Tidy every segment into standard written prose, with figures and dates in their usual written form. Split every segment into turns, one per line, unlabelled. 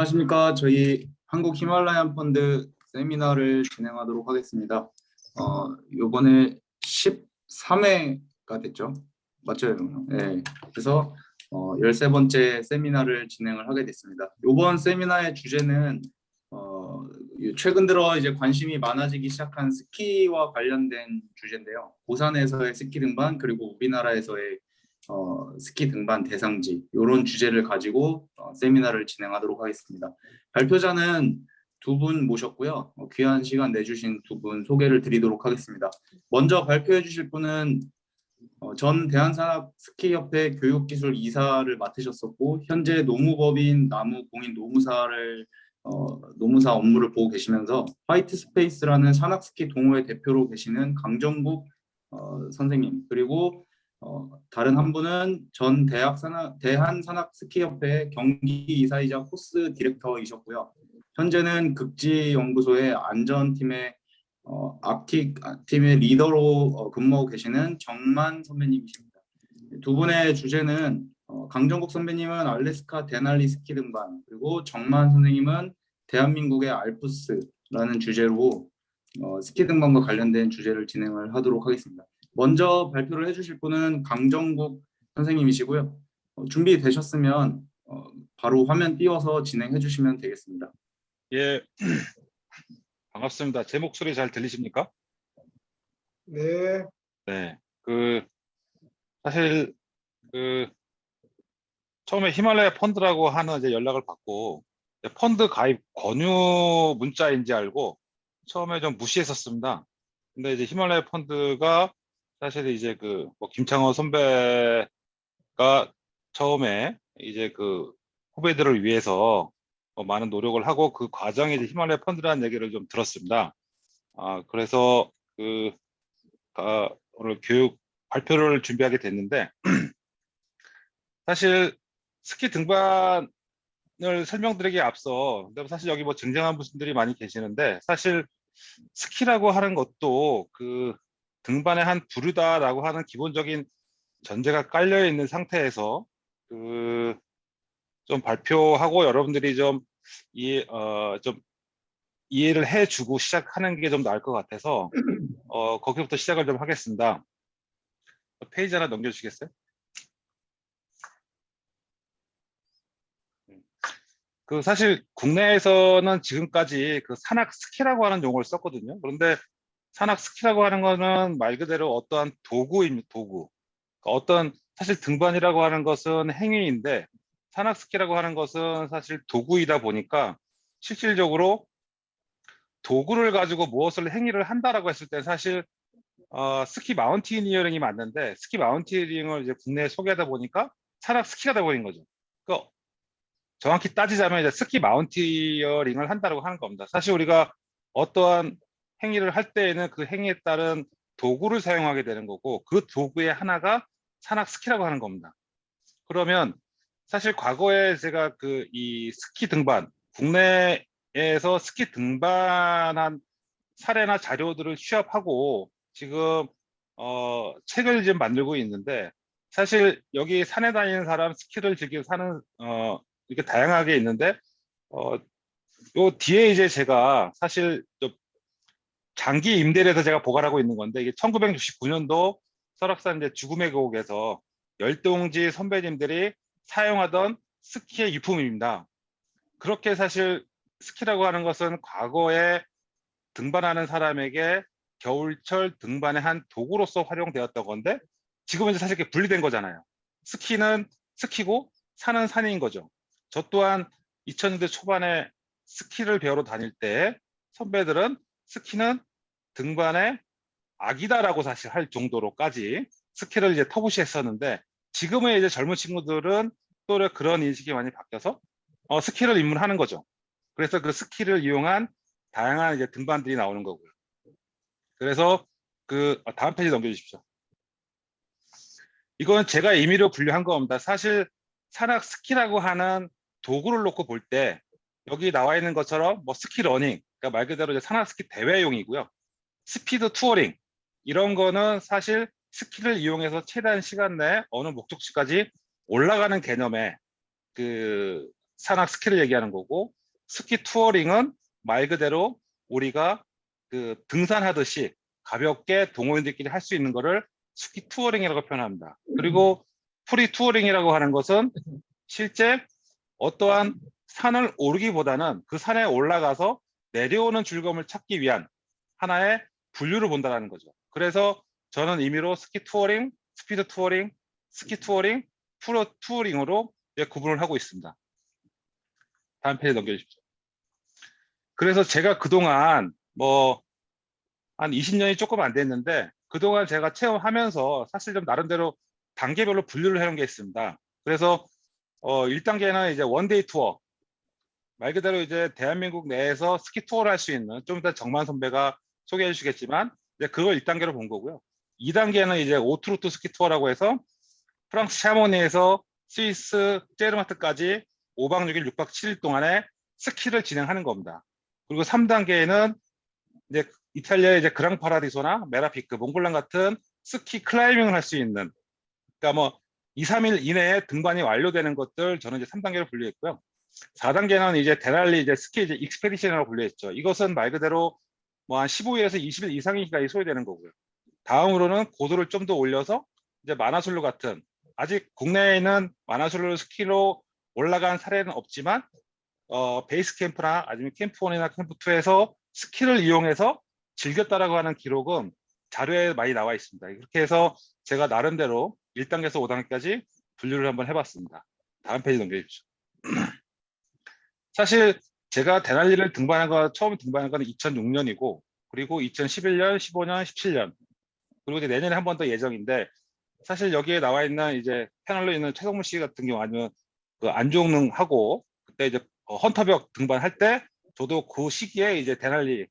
안녕하십니까. 저희 한국 히말라얀 펀드 세미나를 진행하도록 하겠습니다. 요번에 13회가 됐죠. 맞죠? 네. 그래서 13번째 세미나를 진행을 하게 됐습니다. 이번 세미나의 주제는 최근 들어 이제 관심이 많아지기 시작한 스키와 관련된 주제인데요. 고산에서의 스키 등반 그리고 우리나라에서의 스키 등반 대상지 이런 주제를 가지고 세미나를 진행하도록 하겠습니다. 발표자는 두 분 모셨고요. 귀한 시간 내주신 두 분 소개를 드리도록 하겠습니다. 먼저 발표해 주실 분은 전 대한산악스키협회 교육기술 이사를 맡으셨었고 현재 노무법인 나무공인 노무사 업무를 보고 계시면서 화이트 스페이스라는 산악스키 동호회 대표로 계시는 강정국 선생님, 그리고 다른 한 분은 전 대한산악스키협회 경기이사이자 코스 디렉터이셨고요. 현재는 극지연구소의 안전팀의 악틱 팀의 리더로 근무하고 계시는 정만 선배님이십니다. 두 분의 주제는 강정국 선배님은 알래스카 데날리 스키 등반, 그리고 정만 선생님은 대한민국의 알프스라는 주제로 스키 등반과 관련된 주제를 진행을 하도록 하겠습니다. 먼저 발표를 해주실 분은 강정국 선생님이시고요. 준비되셨으면 바로 화면 띄워서 진행해 주시면 되겠습니다.
예, 반갑습니다. 제 목소리 잘 들리십니까?
네.
네, 사실 처음에 히말라야 펀드라고 하는 이제 연락을 받고 펀드 가입 권유 문자인지 알고 처음에 좀 무시했었습니다. 근데 이제 히말라야 펀드가 사실 이제 김창호 선배가 처음에 이제 후배들을 위해서 많은 노력을 하고 그 과정에 이제 히말라야 펀드라는 얘기를 좀 들었습니다. 그래서 오늘 교육 발표를 준비하게 됐는데 사실 스키 등반을 설명드리기에 앞서 사실 여기 뭐 쟁쟁한 분들이 많이 계시는데 사실 스키라고 하는 것도 등반의 한 부류다라고 하는 기본적인 전제가 깔려 있는 상태에서 좀 발표하고 여러분들이 좀 이해를 해주고 시작하는 게 좀 나을 것 같아서 거기부터 시작을 좀 하겠습니다. 페이지 하나 넘겨주시겠어요? 사실 국내에서는 지금까지 산악 스키라고 하는 용어를 썼거든요. 그런데 산악 스키라고 하는 거는 말 그대로 어떠한 도구입니다. 도구. 사실 등반이라고 하는 것은 행위인데 산악 스키라고 하는 것은 사실 도구이다 보니까 실질적으로 도구를 가지고 무엇을 행위를 한다라고 했을 때 사실 스키 마운티니어링이 맞는데 스키 마운티니어링을 이제 국내에 소개하다 보니까 산악 스키가 되어버린 거죠. 그러니까 정확히 따지자면 이제 스키 마운티어링을 한다고 하는 겁니다. 사실 우리가 어떠한 행위를 할 때에는 그 행위에 따른 도구를 사용하게 되는 거고 그 도구의 하나가 산악 스키라고 하는 겁니다. 그러면 사실 과거에 제가 이 스키 등반 국내에서 스키 등반한 사례나 자료들을 취합하고 지금 책을 좀 만들고 있는데 사실 여기 산에 다니는 사람 스키를 즐기고 사는 이렇게 다양하게 있는데 요 뒤에 이제 제가 사실 장기 임대를 해서 제가 보관하고 있는 건데 이게 1969년도 설악산 이제 죽음의 계곡에서 열동지 선배님들이 사용하던 스키의 유품입니다. 그렇게 사실 스키라고 하는 것은 과거에 등반하는 사람에게 겨울철 등반의 한 도구로서 활용되었던 건데 지금은 이제 사실 이렇게 분리된 거잖아요. 스키는 스키고 산은 산인 거죠. 저 또한 2000년대 초반에 스키를 배우러 다닐 때 선배들은 스키는 등반의 악이다라고 사실 할 정도로까지 스키를 이제 터부시했었는데 지금의 이제 젊은 친구들은 또 그런 인식이 많이 바뀌어서 스키를 입문하는 거죠. 그래서 그 스키를 이용한 다양한 이제 등반들이 나오는 거고요. 그래서 다음 페이지 넘겨주십시오. 이건 제가 임의로 분류한 겁니다. 사실 산악 스키라고 하는 도구를 놓고 볼 때 여기 나와 있는 것처럼 뭐 스키 러닝, 그러니까 말 그대로 이제 산악 스키 대회용이고요. 스피드 투어링 이런 거는 사실 스키를 이용해서 최대한 시간 내에 어느 목적지까지 올라가는 개념의 산악 스키를 얘기하는 거고, 스키 투어링은 말 그대로 우리가 그 등산하듯이 가볍게 동호인들끼리 할 수 있는 거를 스키 투어링이라고 표현합니다. 그리고 프리 투어링이라고 하는 것은 실제 어떠한 산을 오르기보다는 그 산에 올라가서 내려오는 즐거움을 찾기 위한 하나의 분류를 본다는 거죠. 그래서 저는 임의로 스키 투어링, 스피드 투어링, 스키 투어링, 프로 투어링으로 이제 구분을 하고 있습니다. 다음 페이지 넘겨주십시오. 그래서 제가 그동안 뭐 한 20년이 조금 안 됐는데, 그동안 제가 체험하면서 사실 좀 나름대로 단계별로 분류를 해놓은 게 있습니다. 그래서 1단계는 이제 원데이 투어, 말 그대로 이제 대한민국 내에서 스키 투어를 할 수 있는, 좀 이따 정만 선배가 소개해 주시겠지만 이제 그걸 1단계로 본 거고요. 2단계는 이제 오트루트 스키 투어라고 해서 프랑스 샤모니에서 스위스 제르마트까지 5박 6일, 6박 7일 동안에 스키를 진행하는 겁니다. 그리고 3단계에는 이제 이탈리아의 이제 그랑 파라디소나 메라피크, 몽블랑 같은 스키 클라이밍을 할 수 있는, 그러니까 뭐 2, 3일 이내에 등반이 완료되는 것들, 저는 이제 3단계로 분류했고요. 4단계는 이제 데날리 이제 스키 이제 익스페디션이라고 분류했죠. 이것은 말 그대로 뭐 한 15일에서 20일 이상의 기간이 소요되는 거고요. 다음으로는 고도를 좀 더 올려서 이제 마나술루 같은, 아직 국내에 있는 마나술루 스키로 올라간 사례는 없지만 베이스 캠프나 아니면 캠프1이나 캠프2에서 스키를 이용해서 즐겼다라고 하는 기록은 자료에 많이 나와 있습니다. 그렇게 해서 제가 나름대로 1단계에서 5단계까지 분류를 한번 해봤습니다. 다음 페이지 넘겨주십시오. 사실 제가 데날리를 처음 등반한 건 2006년이고, 그리고 2011년, 15년, 17년, 그리고 이제 내년에 한 번 더 예정인데, 사실 여기에 나와 있는 이제 패널로 있는 최성문 씨 같은 경우, 아니면 그 안종능하고 그때 이제 헌터벽 등반할 때 저도 그 시기에 이제 데날리에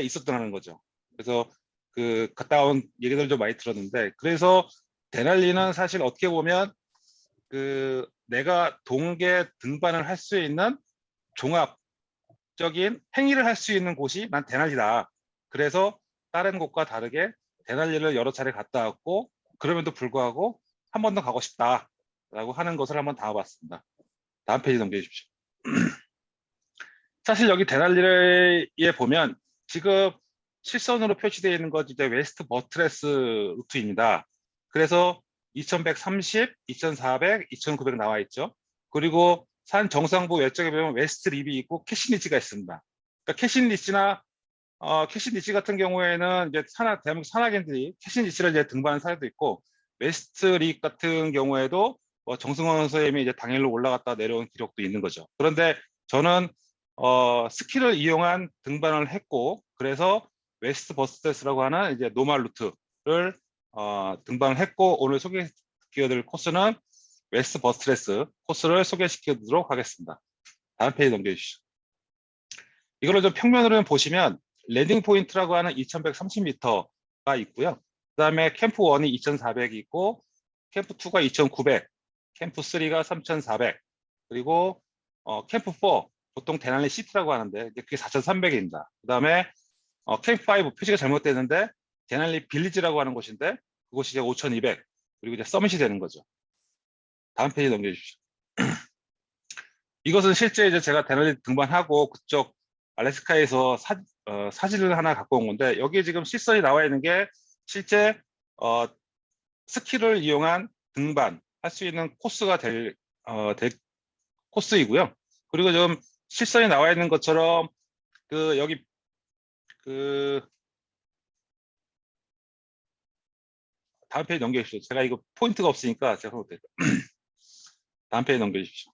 있었다는 거죠. 그래서 그 갔다 온 얘기들 좀 많이 들었는데, 그래서 데날리는 사실 어떻게 보면 그 내가 동계 등반을 할 수 있는 종합적인 행위를 할 수 있는 곳이 난 데날리다. 그래서 다른 곳과 다르게 데날리를 여러 차례 갔다 왔고, 그럼에도 불구하고 한 번 더 가고 싶다라고 하는 것을 한번 담아봤습니다. 다음 페이지 넘겨주십시오. 사실 여기 데날리에 보면 지금 실선으로 표시되어 있는 것이 이제 웨스트 버트레스 루트입니다. 그래서 2130, 2400, 2900 나와 있죠. 그리고 산 정상부 외쪽에 보면 웨스트 립이 있고 캐시니치가 있습니다. 그러니까 캐시니치 같은 경우에는 이제 대한민국 산악인들이 캐시니치를 이제 등반한 사례도 있고, 웨스트 립 같은 경우에도 정승원 선생님이 이제 당일로 올라갔다 내려온 기록도 있는 거죠. 그런데 저는 스키를 이용한 등반을 했고, 그래서 웨스트 버스테스라고 하는 이제 노멀 루트를 등반을 했고, 오늘 소개시켜드릴 코스는 웨스트 버스트레스 코스를 소개시켜드리도록 하겠습니다. 다음 페이지 넘겨주시죠. 이거를 좀 평면으로 보시면 랜딩 포인트라고 하는 2130m가 있고요. 그 다음에 캠프 1이 2400이 있고, 캠프 2가 2900, 캠프 3가 3400, 그리고 캠프 4, 보통 데날리 시티라고 하는데 그게 4300입니다. 그 다음에 캠프 5 표시가 잘못됐는데 데날리 빌리지라고 하는 곳인데 그곳이 이제 5200, 그리고 이제 서밋이 되는 거죠. 다음 페이지 넘겨주십시오. 이것은 실제 이제 제가 데날리 등반하고 그쪽 알래스카에서 사진을 하나 갖고 온 건데, 여기 지금 실선이 나와 있는 게 실제 스키를 이용한 등반 할 수 있는 코스가 될 코스이고요. 그리고 좀 실선이 나와 있는 것처럼 여기 다음 페이지 넘겨주십시오. 제가 이거 포인트가 없으니까 제가 못해요. 다음 페이지 넘겨주십시오.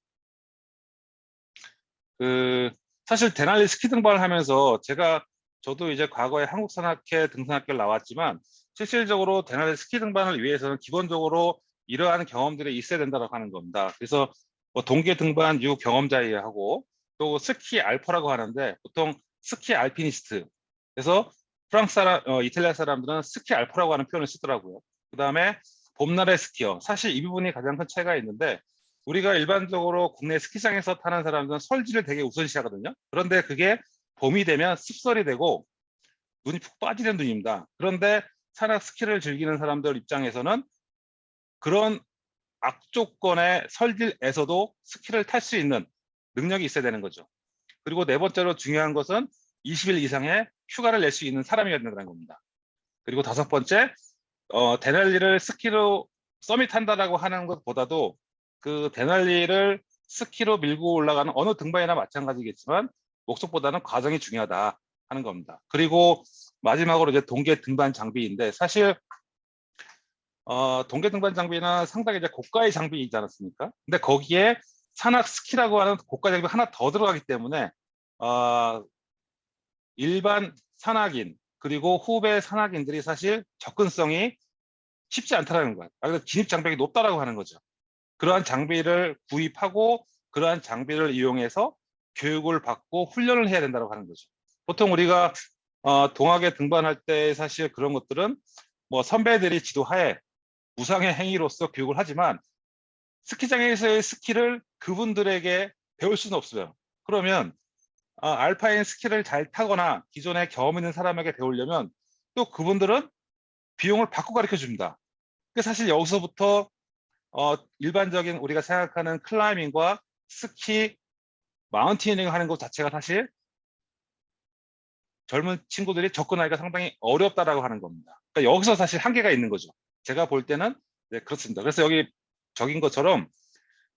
사실 데날리 스키 등반을 하면서 저도 이제 과거에 한국산악회 등산학교를 나왔지만, 실질적으로 데날리 스키 등반을 위해서는 기본적으로 이러한 경험들이 있어야 된다고 하는 겁니다. 그래서 동계 등반 유 경험자이야 하고, 또 스키 알퍼라고 하는데 보통 스키 알피니스트, 그래서 이탈리아 사람들은 스키 알퍼라고 하는 표현을 쓰더라고요. 그 다음에 봄날의 스키어, 사실 이 부분이 가장 큰 차이가 있는데, 우리가 일반적으로 국내 스키장에서 타는 사람들은 설지를 되게 우선시하거든요. 그런데 그게 봄이 되면 습설이 되고 눈이 푹 빠지는 눈입니다. 그런데 산악 스키를 즐기는 사람들 입장에서는 그런 악조건의 설질에서도 스키를 탈 수 있는 능력이 있어야 되는 거죠. 그리고 네 번째로 중요한 것은 20일 이상의 휴가를 낼 수 있는 사람이어야 된다는 겁니다. 그리고 다섯 번째, 데널리를 스키로 서밋한다라고 하는 것보다도 그 데널리를 스키로 밀고 올라가는 어느 등반이나 마찬가지겠지만 목적보다는 과정이 중요하다 하는 겁니다. 그리고 마지막으로 이제 동계 등반 장비인데 사실 동계 등반 장비는 상당히 이제 고가의 장비이지 않았습니까? 근데 거기에 산악 스키라고 하는 고가 장비 하나 더 들어가기 때문에 일반 산악인 그리고 후배 산악인들이 사실 접근성이 쉽지 않다라는 거예요. 그래서 진입 장벽이 높다라고 하는 거죠. 그러한 장비를 구입하고 그러한 장비를 이용해서 교육을 받고 훈련을 해야 된다고 하는 거죠. 보통 우리가 동학에 등반할 때 사실 그런 것들은 뭐 선배들이 지도하에 무상의 행위로서 교육을 하지만 스키장에서의 스키를 그분들에게 배울 수는 없어요. 그러면 알파인 스키를 잘 타거나 기존에 경험 있는 사람에게 배우려면 또 그분들은 비용을 받고 가르쳐 줍니다. 사실 여기서부터 일반적인 우리가 생각하는 클라이밍과 스키, 마운티닝 하는 것 자체가 사실 젊은 친구들이 접근하기가 상당히 어렵다라고 하는 겁니다. 그러니까 여기서 사실 한계가 있는 거죠. 제가 볼 때는 네, 그렇습니다. 그래서 여기 적인 것처럼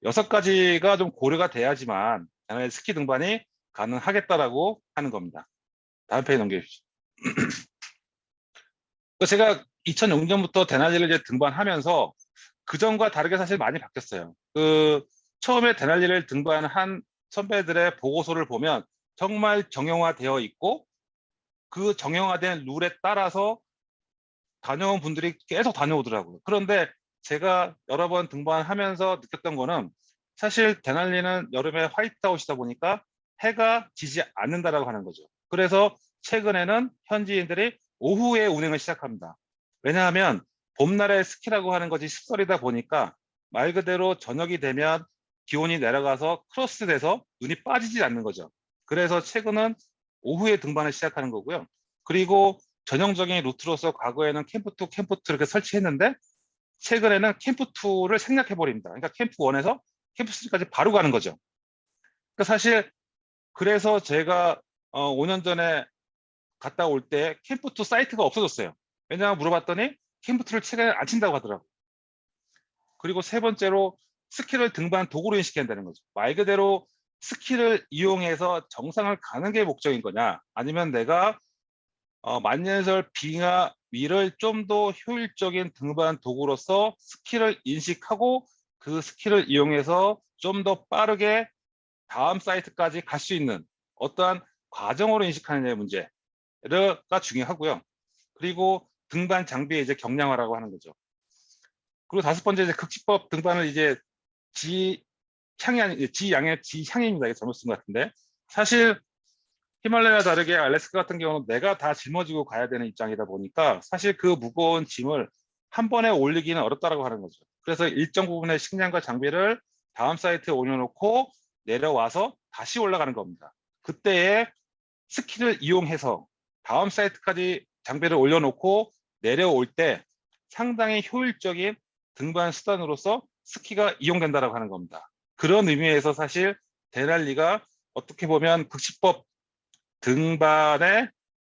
6가지가 좀 고려가 돼야지만 스키 등반이 가능하겠다라고 하는 겁니다. 다음 페이지 넘겨주시죠. 제가 2006년부터 데날리를 이제 등반하면서 그 전과 다르게 사실 많이 바뀌었어요. 처음에 데날리를 등반한 선배들의 보고서를 보면 정말 정형화되어 있고 그 정형화된 룰에 따라서 다녀온 분들이 계속 다녀오더라고요. 그런데 제가 여러 번 등반하면서 느꼈던 거는 사실 데날리는 여름에 화이트아웃이다 보니까 해가 지지 않는다라고 하는 거죠. 그래서 최근에는 현지인들이 오후에 운행을 시작합니다. 왜냐하면 봄날의 스키라고 하는 것이 습설이다 보니까 말 그대로 저녁이 되면 기온이 내려가서 크로스돼서 눈이 빠지지 않는 거죠. 그래서 최근은 오후에 등반을 시작하는 거고요. 그리고 전형적인 루트로서 과거에는 캠프2, 캠프2 이렇게 설치했는데 최근에는 캠프2를 생략해 버립니다. 그러니까 캠프1에서 캠프3까지 바로 가는 거죠. 그러니까 사실 그래서 제가 5년 전에 갔다 올 때 캠프2 사이트가 없어졌어요. 왜냐하면 물어봤더니 캠프2를 최근에 안 친다고 하더라고요. 그리고 세 번째로 스키를 등반 도구로 인식해야 된다는 거죠. 말 그대로 스키를 이용해서 정상을 가는 게 목적인 거냐 아니면 내가 만년설 빙하 위를 좀 더 효율적인 등반 도구로서 스키를 인식하고 그 스키를 이용해서 좀 더 빠르게 다음 사이트까지 갈 수 있는 어떠한 과정으로 인식하느냐의 문제가 중요하고요. 그리고 등반 장비의 이제 경량화라고 하는 거죠. 그리고 다섯 번째 이제 극지법 등반을 이제 지향입니다. 이게 잘못 쓴 것 같은데 사실 히말라야 다르게 알래스카 같은 경우는 내가 다 짊어지고 가야 되는 입장이다 보니까 사실 그 무거운 짐을 한 번에 올리기는 어렵다라고 하는 거죠. 그래서 일정 부분의 식량과 장비를 다음 사이트에 올려놓고 내려와서 다시 올라가는 겁니다. 그때에 스키를 이용해서 다음 사이트까지 장비를 올려놓고 내려올 때 상당히 효율적인 등반 수단으로서 스키가 이용된다라고 하는 겁니다. 그런 의미에서 사실 데날리가 어떻게 보면 극시법 등반에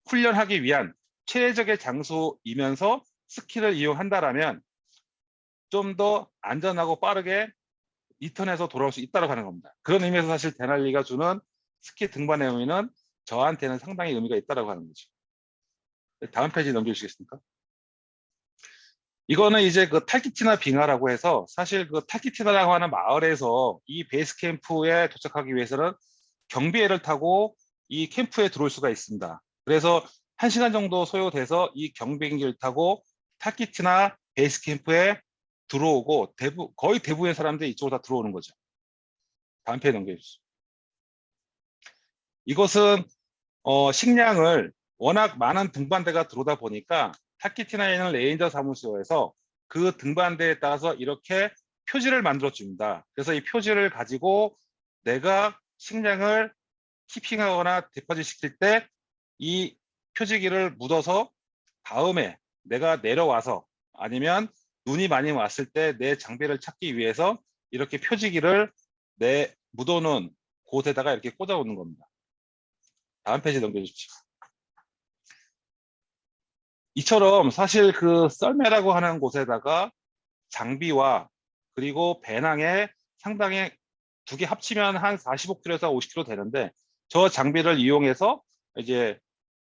훈련하기 위한 최적의 장소이면서 스키를 이용한다라면 좀 더 안전하고 빠르게 리턴해서 돌아올 수 있다고 하는 겁니다. 그런 의미에서 사실 데날리가 주는 스키 등반의 의미는 저한테는 상당히 의미가 있다고 하는 거죠. 다음 페이지 넘겨주시겠습니까? 이거는 이제 그 탈키티나 빙하라고 해서 사실 그 탈키티나라고 하는 마을에서 이 베이스 캠프에 도착하기 위해서는 경비회를 타고 이 캠프에 들어올 수가 있습니다. 그래서 1시간 정도 소요돼서 이 경비행기를 타고 탈키티나 베이스 캠프에 들어오고 거의 대부분의 사람들이 이쪽으로 다 들어오는 거죠. 다음 페이지 넘겨주시죠. 이것은 식량을 워낙 많은 등반대가 들어오다 보니까 타키티나에 있는 레인저 사무소에서 그 등반대에 따라서 이렇게 표지를 만들어 줍니다. 그래서 이 표지를 가지고 내가 식량을 키핑하거나 디포짓 시킬 때 이 표지기를 묻어서 다음에 내가 내려와서 아니면 눈이 많이 왔을 때 내 장비를 찾기 위해서 이렇게 표지기를 묻어놓은 곳에다가 이렇게 꽂아 놓는 겁니다. 다음 페이지 넘겨주십시오. 이처럼 사실 그 썰매라고 하는 곳에다가 장비와 그리고 배낭에 상당히 두 개 합치면 한 45kg에서 50kg 되는데 저 장비를 이용해서 이제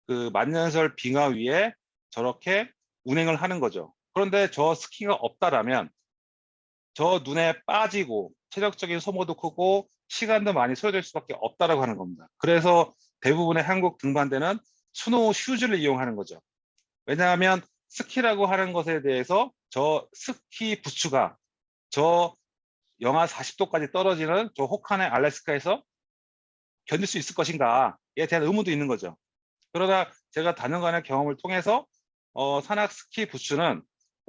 그 만년설 빙하 위에 저렇게 운행을 하는 거죠. 그런데 저 스키가 없다라면 저 눈에 빠지고 체력적인 소모도 크고 시간도 많이 소요될 수밖에 없다라고 하는 겁니다. 그래서 대부분의 한국 등반대는 스노우 슈즈를 이용하는 거죠. 왜냐하면 스키라고 하는 것에 대해서 저 스키 부츠가 저 영하 40도까지 떨어지는 저 혹한의 알래스카에서 견딜 수 있을 것인가에 대한 의문도 있는 거죠. 그러다 제가 다년간의 경험을 통해서 산악 스키 부츠는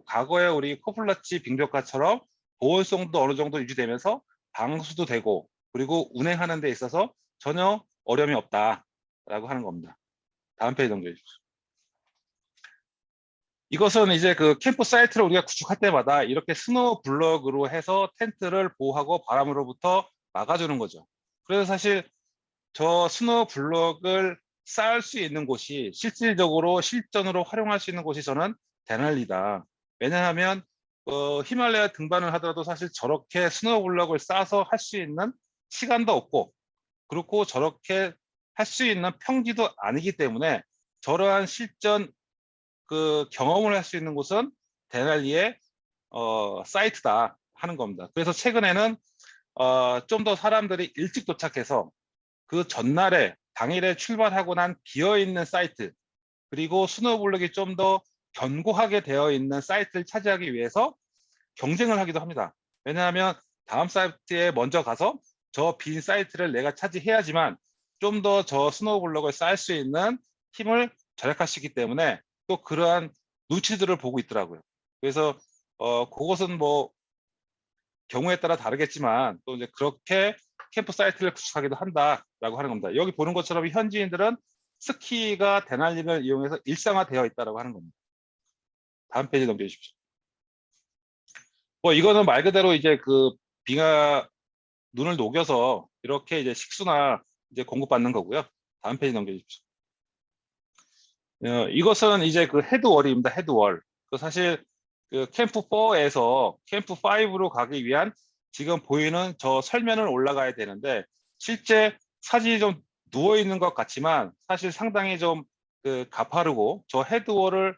과거에 우리 코플라치 빙벽화처럼 보온성도 어느 정도 유지되면서 방수도 되고 그리고 운행하는 데 있어서 전혀 어려움이 없다라고 하는 겁니다. 다음 페이지 넘겨주십시오. 이것은 이제 그 캠프 사이트를 우리가 구축할 때마다 이렇게 스노우 블럭으로 해서 텐트를 보호하고 바람으로부터 막아주는 거죠. 그래서 사실 저 스노우 블럭을 쌓을 수 있는 곳이 실질적으로 실전으로 활용할 수 있는 곳이 저는 데날리다. 왜냐하면 히말라야 등반을 하더라도 사실 저렇게 스노우 블럭을 쌓아서 할 수 있는 시간도 없고 그렇고 저렇게 할 수 있는 평지도 아니기 때문에 저러한 실전 그 경험을 할 수 있는 곳은 데날리의 사이트다 하는 겁니다. 그래서 최근에는 좀 더 사람들이 일찍 도착해서 그 전날에 당일에 출발하고 난 비어있는 사이트 그리고 스노우블럭이 좀 더 견고하게 되어 있는 사이트를 차지하기 위해서 경쟁을 하기도 합니다. 왜냐하면 다음 사이트에 먼저 가서 저 빈 사이트를 내가 차지해야지만 좀 더 저 스노우블럭을 쌓을 수 있는 힘을 절약할 수 있기 때문에 또 그러한 눈치들을 보고 있더라고요. 그래서 그것은 뭐 경우에 따라 다르겠지만 또 이제 그렇게 캠프 사이트를 구축하기도 한다라고 하는 겁니다. 여기 보는 것처럼 현지인들은 스키가 데날리를 이용해서 일상화되어 있다라고 하는 겁니다. 다음 페이지 넘겨주십시오. 뭐 이거는 말 그대로 이제 그 빙하 눈을 녹여서 이렇게 이제 식수나 이제 공급받는 거고요. 다음 페이지 넘겨주십시오. 이것은 이제 그 헤드월입니다. 헤드월. 그 사실 그 캠프 4에서 캠프 5로 가기 위한 지금 보이는 저 설면을 올라가야 되는데 실제 사진이 좀 누워 있는 것 같지만 사실 상당히 좀 그 가파르고 저 헤드월을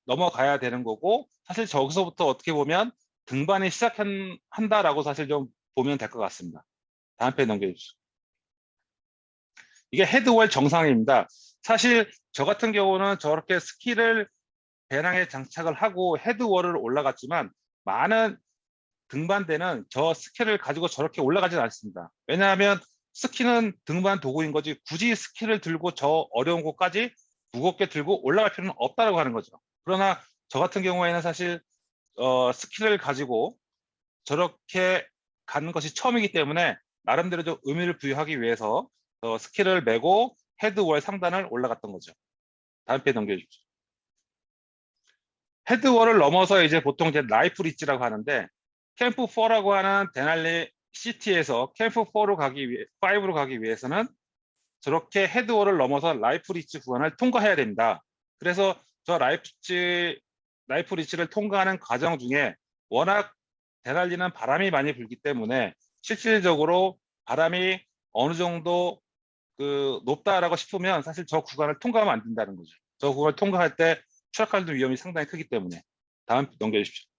넘어가야 되는 거고 사실 저기서부터 어떻게 보면 등반이 시작한다라고 사실 좀 보면 될 것 같습니다. 다음 페이지 넘겨주십시오. 이게 헤드월 정상입니다. 사실 저 같은 경우는 저렇게 스키를 배낭에 장착을 하고 헤드월을 올라갔지만 많은 등반대는 저 스키를 가지고 저렇게 올라가지는 않습니다. 왜냐하면 스키는 등반 도구인 거지 굳이 스키를 들고 저 어려운 곳까지 무겁게 들고 올라갈 필요는 없다고 하는 거죠. 그러나 저 같은 경우에는 사실 스키를 가지고 저렇게 가는 것이 처음이기 때문에 나름대로 좀 의미를 부여하기 위해서 스키를 메고 헤드월 상단을 올라갔던 거죠. 다음 페이지 넘겨주십시오. 헤드월을 넘어서 이제 보통 이제 라이프 리치라고 하는데 캠프 4라고 하는 데날리 시티에서 캠프 4로 가기 위해 5로 가기 위해서는 저렇게 헤드월을 넘어서 라이프 리치 구간을 통과해야 됩니다. 그래서 저 라이프 리치를 통과하는 과정 중에 워낙 데날리는 바람이 많이 불기 때문에 실질적으로 바람이 어느 정도 그 높다라고 싶으면 사실 저 구간을 통과하면 안 된다는 거죠. 저 구간을 통과할 때 추락할 위험이 상당히 크기 때문에. 다음 넘겨주십시오.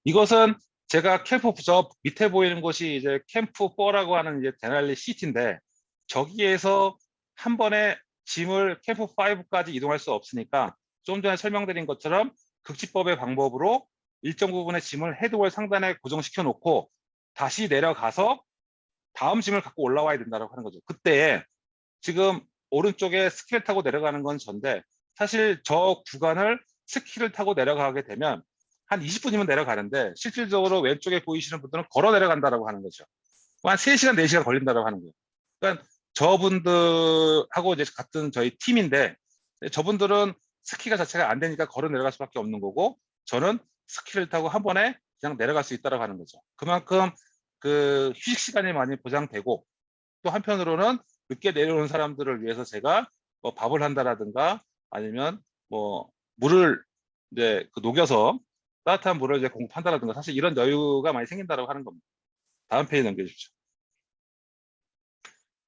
이것은 제가 캠프 저 밑에 보이는 곳이 이제 캠프 4라고 하는 이제 데날리 시티인데 저기에서 한 번에 짐을 캠프 5까지 이동할 수 없으니까 좀 전에 설명드린 것처럼 극지법의 방법으로 일정 부분의 짐을 헤드월 상단에 고정시켜 놓고 다시 내려가서 다음 짐을 갖고 올라와야 된다고 하는 거죠. 그때 지금 오른쪽에 스키를 타고 내려가는 건 전데 사실 저 구간을 스키를 타고 내려가게 되면 한 20분이면 내려가는데 실질적으로 왼쪽에 보이시는 분들은 걸어 내려간다고 하는 거죠. 한 3시간, 4시간 걸린다고 하는 거예요. 그러니까 저분들하고 이제 같은 저희 팀인데 저분들은 스키가 자체가 안 되니까 걸어 내려갈 수밖에 없는 거고 저는 스키를 타고 한 번에 그냥 내려갈 수 있다고 하는 거죠. 그만큼 그 휴식 시간이 많이 보장되고 또 한편으로는 늦게 내려오는 사람들을 위해서 제가 뭐 밥을 한다라든가 아니면 뭐 물을 이제 그 녹여서 따뜻한 물을 이제 공급한다라든가 사실 이런 여유가 많이 생긴다라고 하는 겁니다. 다음 페이지 넘겨주십시오.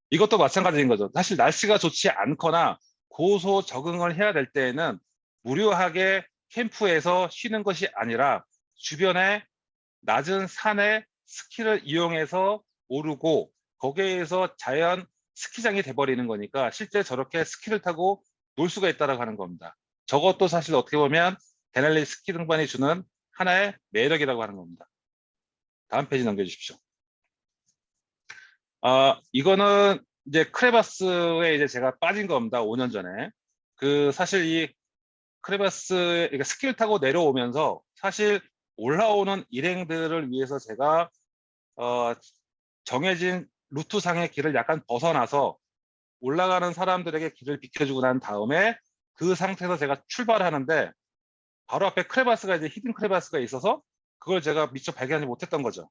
이것도 마찬가지인 거죠. 사실 날씨가 좋지 않거나 고소 적응을 해야 될 때에는 무료하게 캠프에서 쉬는 것이 아니라 주변에 낮은 산에 스키를 이용해서 오르고 거기에서 자연 스키장이 돼버리는 거니까 실제 저렇게 스키를 타고 놀 수가 있다라고 하는 겁니다. 저것도 사실 어떻게 보면 데날리 스키 등반이 주는 하나의 매력이라고 하는 겁니다. 다음 페이지 넘겨주십시오. 이거는 이제 크레바스에 이제 제가 빠진 겁니다. 5년 전에. 그 사실 이 크레바스, 그러니까 스키를 타고 내려오면서 사실 올라오는 일행들을 위해서 제가 정해진 루트상의 길을 약간 벗어나서 올라가는 사람들에게 길을 비켜주고 난 다음에 그 상태에서 제가 출발을 하는데 바로 앞에 크레바스가 이제 히든 크레바스가 있어서 그걸 제가 미처 발견하지 못했던 거죠.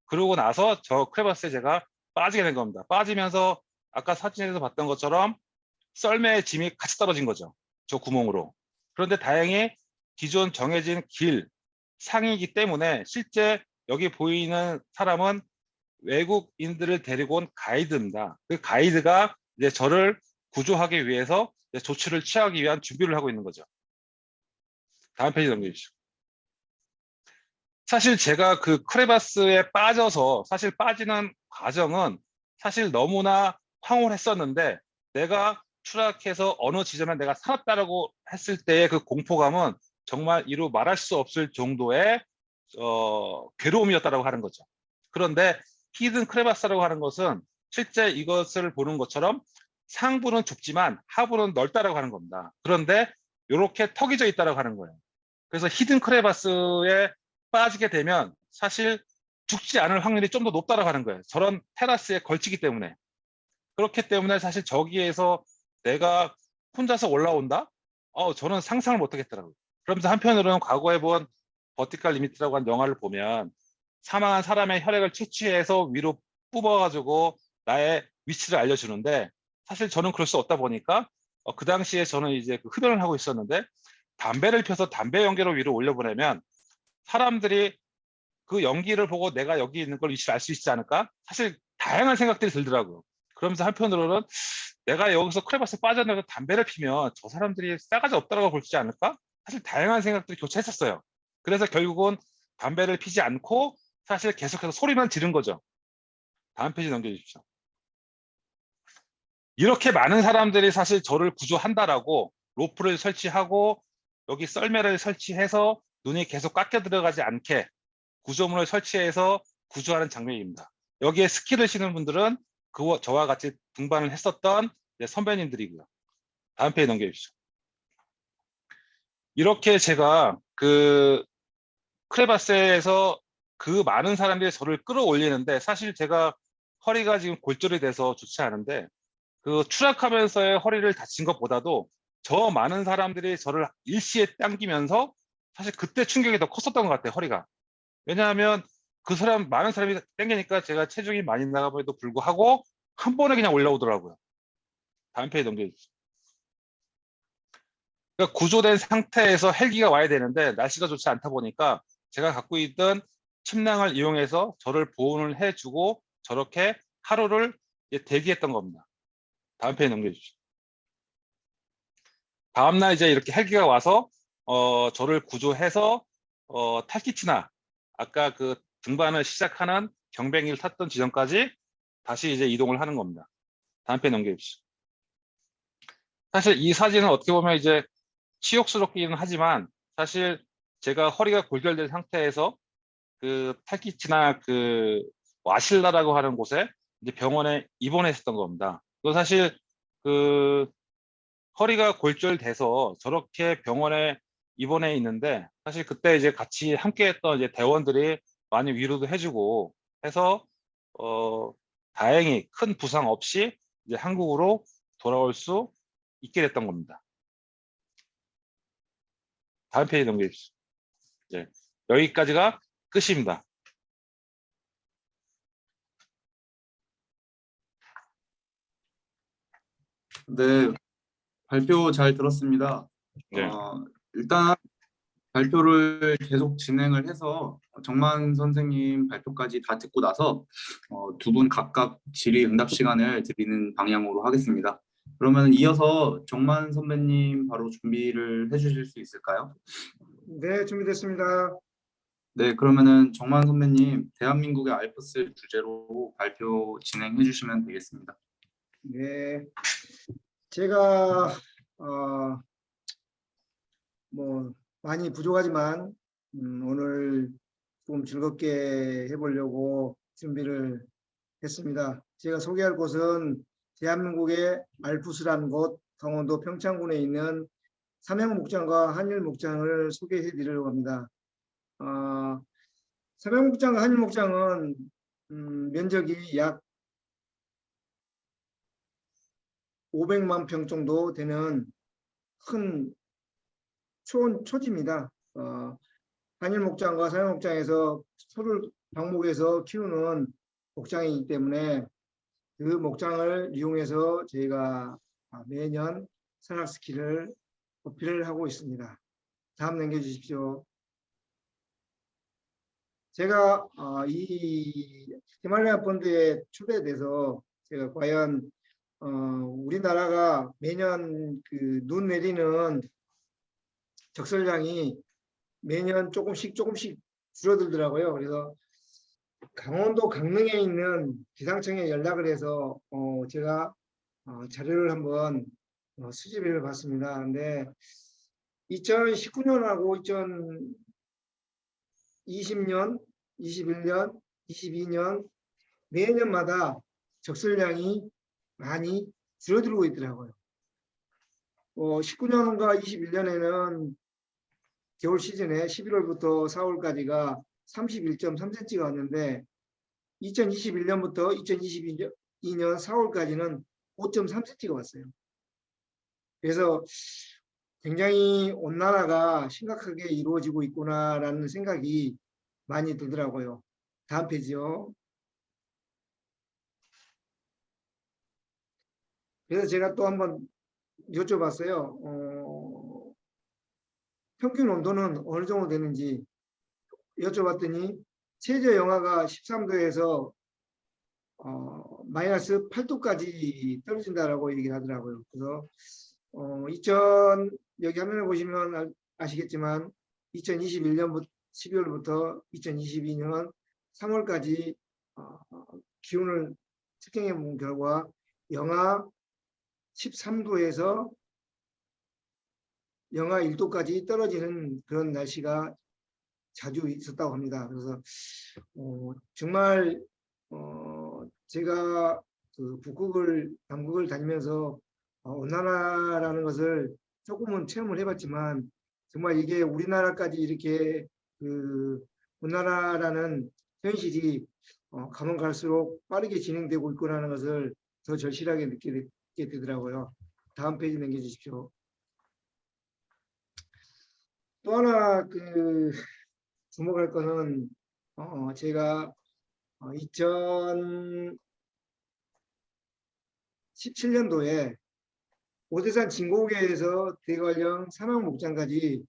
그러고 나서 저 크레바스에 제가 빠지게 된 겁니다. 빠지면서 아까 사진에서 봤던 것처럼 썰매의 짐이 같이 떨어진 거죠. 저 구멍으로. 그런데 다행히 기존 정해진 길 상이기 때문에 실제 여기 보이는 사람은 외국인들을 데리고 온 가이드입니다. 그 가이드가 이제 저를 구조하기 위해서 이제 조치를 취하기 위한 준비를 하고 있는 거죠. 다음 페이지 넘겨주시죠. 사실 제가 그 크레바스에 빠져서 사실 빠지는 과정은 사실 너무나 황홀했었는데 내가 추락해서 어느 지점에 내가 살았다라고 했을 때의 그 공포감은 정말 이루 말할 수 없을 정도의 괴로움이었다라고 하는 거죠. 그런데 히든 크레바스라고 하는 것은 실제 이것을 보는 것처럼 상부는 좁지만 하부는 넓다라고 하는 겁니다. 그런데 이렇게 턱이 져 있다라고 하는 거예요. 그래서 히든 크레바스에 빠지게 되면 사실 죽지 않을 확률이 좀 더 높다라고 하는 거예요. 저런 테라스에 걸치기 때문에. 그렇기 때문에 사실 저기에서 내가 혼자서 올라온다? 저는 상상을 못 하겠더라고요. 그러면서 한편으로는 과거에 본 버티컬 리미트라고 한 영화를 보면 사망한 사람의 혈액을 채취해서 위로 뽑아가지고 나의 위치를 알려주는데 사실 저는 그럴 수 없다 보니까 그 당시에 저는 이제 그 흡연을 하고 있었는데 담배를 펴서 담배 연기로 위로 올려보내면 사람들이 그 연기를 보고 내가 여기 있는 걸 위치를 알 수 있지 않을까? 사실 다양한 생각들이 들더라고요. 그러면서 한편으로는 내가 여기서 크레바스에 빠져나가서 담배를 피면 저 사람들이 싸가지 없다고 볼지 않을까? 사실 다양한 생각들이 교차했었어요. 그래서 결국은 담배를 피지 않고 사실 계속해서 소리만 지른 거죠. 다음 페이지 넘겨주십시오. 이렇게 많은 사람들이 사실 저를 구조한다라고 로프를 설치하고 여기 썰매를 설치해서 눈이 계속 깎여 들어가지 않게 구조물을 설치해서 구조하는 장면입니다. 여기에 스키를 신는 분들은 저와 같이 등반을 했었던 선배님들이고요. 다음 페이지 넘겨주십시오. 이렇게 제가 그 크레바스에서 그 많은 사람들이 저를 끌어올리는데 사실 제가 허리가 지금 골절이 돼서 좋지 않은데 그 추락하면서의 허리를 다친 것보다도 저 많은 사람들이 저를 일시에 당기면서 사실 그때 충격이 더 컸었던 것 같아요, 허리가. 왜냐하면 그 사람, 많은 사람이 당기니까 제가 체중이 많이 나감에도 불구하고 한 번에 그냥 올라오더라고요. 다음 페이지 넘겨주세요. 그러니까 구조된 상태에서 헬기가 와야 되는데 날씨가 좋지 않다 보니까 제가 갖고 있던 침낭을 이용해서 저를 보온을 해주고 저렇게 하루를 대기했던 겁니다. 다음 페이지 넘겨주시죠. 다음날 이제 이렇게 헬기가 와서 저를 구조해서 탈키치나 아까 그 등반을 시작하는 경뱅이를 탔던 지점까지 다시 이제 이동을 하는 겁니다. 다음 페이지 넘겨주시죠. 사실 이 사진은 어떻게 보면 이제 치욕스럽기는 하지만 사실 제가 허리가 골절된 상태에서 그 탈키치나 그 와실라라고 하는 곳에 이제 병원에 입원했었던 겁니다. 또 사실 그 허리가 골절돼서 저렇게 병원에 입원해 있는데 사실 그때 이제 같이 함께했던 이제 대원들이 많이 위로도 해주고 해서 다행히 큰 부상 없이 이제 한국으로 돌아올 수 있게 됐던 겁니다. 다음 페이지 넘겨주시죠. 네, 여기까지가 끝입니다.
네, 발표 잘 들었습니다.
네.
일단 발표를 계속 진행을 해서 정만 선생님 발표까지 다 듣고 나서 두 분 각각 질의응답 시간을 드리는 방향으로 하겠습니다. 그러면 이어서 정만 선배님 바로 준비를 해주실 수 있을까요?
네, 준비됐습니다.
네, 그러면은 정만 선배님 대한민국의 알프스 주제로 발표 진행해 주시면 되겠습니다.
네, 제가 뭐 많이 부족하지만 오늘 좀 즐겁게 해보려고 준비를 했습니다. 제가 소개할 곳은 대한민국의 알프스라는 곳, 강원도 평창군에 있는 삼양목장과 한일목장을 소개해 드리려고 합니다. 삼양목장과 한일목장은 면적이 약 500만 평 정도 되는 큰 초지입니다. 한일목장과 삼양목장에서 소를 방목해서 키우는 목장이기 때문에 그 목장을 이용해서 저희가 매년 산악스키를 어필을 하고 있습니다. 다음 넘겨주십시오. 제가 이 히말라야 펀드에 초대돼서 제가 과연 우리나라가 매년 그 눈 내리는 적설량이 매년 조금씩 줄어들더라고요. 그래서 강원도 강릉에 있는 기상청에 연락을 해서 제가 자료를 한번 수집해 봤습니다. 근데 2019년하고 2020년, 21년, 22년 매년마다 적설량이 많이 줄어들고 있더라고요. 19년과 21년에는 겨울 시즌에 11월부터 4월까지가 31.3cm가 왔는데 2021년부터 2022년 4월까지는 5.3cm가 왔어요. 그래서 굉장히 온난화가 심각하게 이루어지고 있구나라는 생각이 많이 들더라고요. 다음 페이지요. 그래서 제가 또 한번 여쭤봤어요. 평균 온도는 어느 정도 되는지 여쭤봤더니 최저 영하가 13도에서 마이너스 8도까지 떨어진다라고 얘기를 하더라고요. 그래서 여기 화면을 보시면 아시겠지만 2021년부터 12월부터 2022년 3월까지 기온을 측정해 본 결과 영하 13도에서 영하 1도까지 떨어지는 그런 날씨가 자주 있었다고 합니다. 그래서 정말 제가 그 북극을 남극을 다니면서 온난화라는 것을 조금은 체험을 해봤지만 정말 이게 우리나라까지 이렇게 그 온난화라는 현실이 가면 갈수록 빠르게 진행되고 있구나라는 것을 더 절실하게 느끼게 되더라고요. 다음 페이지 넘겨주십시오. 또 하나 그 주목할 거는 제가 2017년도에 오대산 진고개에서 대관령 산악목장까지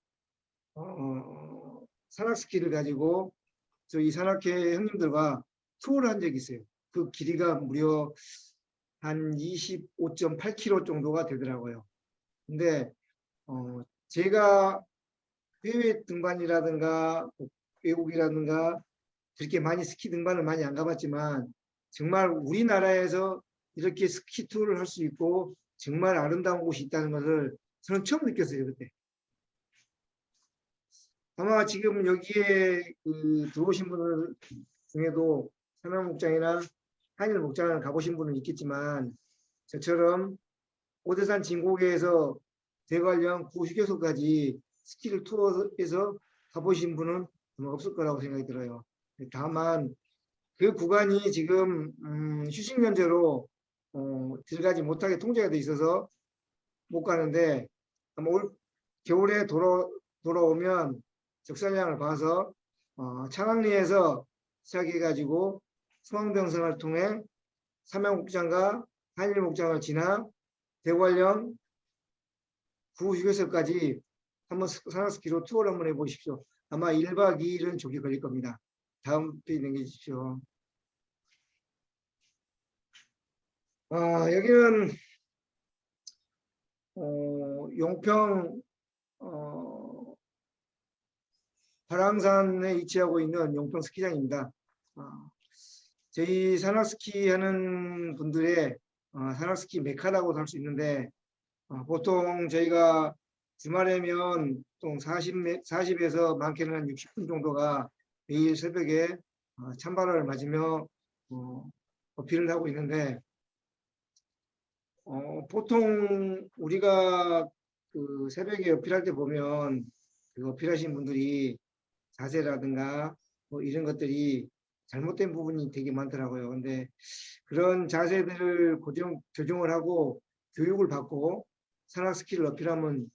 산악스키를 가지고 저희 산악회 형님들과 투어를 한 적이 있어요. 그 길이가 무려 한 25.8km 정도가 되더라고요. 근데 제가 해외 등반이라든가 외국이라든가 그렇게 많이 스키 등반을 많이 안 가봤지만 정말 우리나라에서 이렇게 스키 투어를 할 수 있고 정말 아름다운 곳이 있다는 것을 저는 처음 느꼈어요. 그때. 아마 지금 여기에 들어오신 분들 중에도 삼양목장이나 한일목장을 가보신 분은 있겠지만 저처럼 오대산 진고개에서 대관령 구휴게소까지 스키를 투어해서 가보신 분은 아마 없을 거라고 생각이 들어요. 다만 그 구간이 지금 휴식 면제로 들어가지 못하게 통제가 돼 있어서 못 가는데 아마 올 겨울에 돌아오면 적설량을 봐서 창항리에서 시작해 가지고 소왕병선을 통해 삼양목장과 한일목장을 지나 대관령, 구휴게소까지 한번 산악스키로 투어를 한번 해보십시오. 아마 1박 2일은 조기 걸릴 겁니다. 다음 페이지 넘겨주십시오. 여기는 용평 발왕산에 위치하고 있는 용평 스키장입니다. 저희 산악스키 하는 분들의 산악스키 메카라고도 할 수 있는데 보통 저희가 주말에면 보통 40에서 많게는 한 60분 정도가 매일 새벽에 찬바람을 맞으며 어필을 하고 있는데 보통 우리가 그 새벽에 어필할 때 보면 그 어필하신 분들이 자세라든가 뭐 이런 것들이 잘못된 부분이 되게 많더라고요. 근데 그런 자세들을 교정을 하고 교육을 받고 산악스키를 어필하면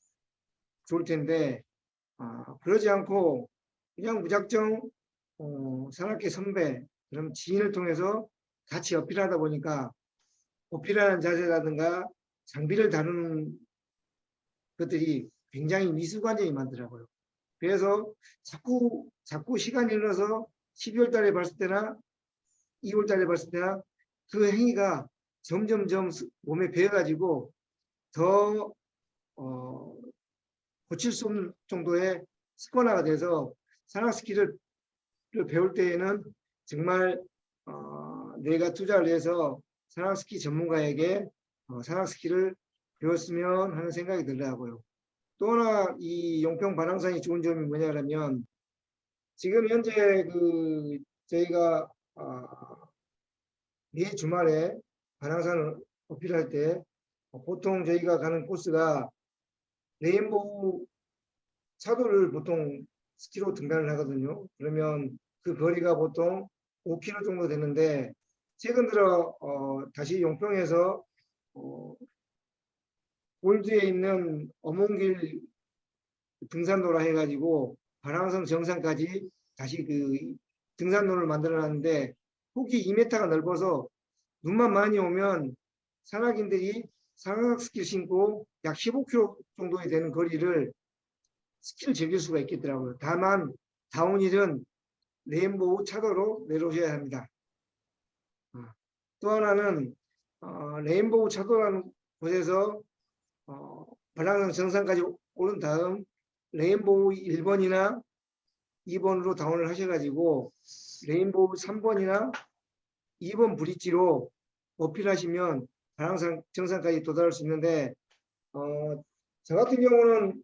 좋을 텐데 그러지 않고 그냥 무작정 산악회 선배 그럼 지인을 통해서 같이 어필하다 보니까 어필하는 자세라든가 장비를 다루는 것들이 굉장히 미수관절이 많더라고요. 그래서 자꾸 시간이 흘러서 12월 달에 봤을 때나 2월 달에 봤을 때나 그 행위가 점점점 몸에 배어가지고 더 고칠 수 없는 정도의 습관화가 돼서 산악스키를 배울 때에는 정말 내가 투자를 해서 산악스키 전문가에게 산악스키를 배웠으면 하는 생각이 들더라고요. 또 하나 이 용평 발왕산이 좋은 점이 뭐냐면 지금 현재 그 저희가 매 주말에 발왕산을 어필할 때 보통 저희가 가는 코스가 레인보우 차도를 보통 스키로 등반을 하거든요. 그러면 그 거리가 보통 5km 정도 되는데 최근 들어 다시 용평에서 골드에 있는 어몽길 등산로라 해가지고 발왕성 정상까지 다시 그 등산로를 만들어놨는데 폭이 2m가 넓어서 눈만 많이 오면 산악인들이 산악스키를 신고 약 15km 정도 되는 거리를 스키를 즐길 수가 있겠더라고요. 다만 다운힐은 레인보우 차도로 내려오셔야 합니다. 또 하나는 레인보우 차도라는 곳에서 발랑성 정상까지 오른 다음 레인보우 1번이나 2번으로 다운을 하셔가지고 레인보우 3번이나 2번 브릿지로 어필하시면 발랑성 정상까지 도달할 수 있는데 저 같은 경우는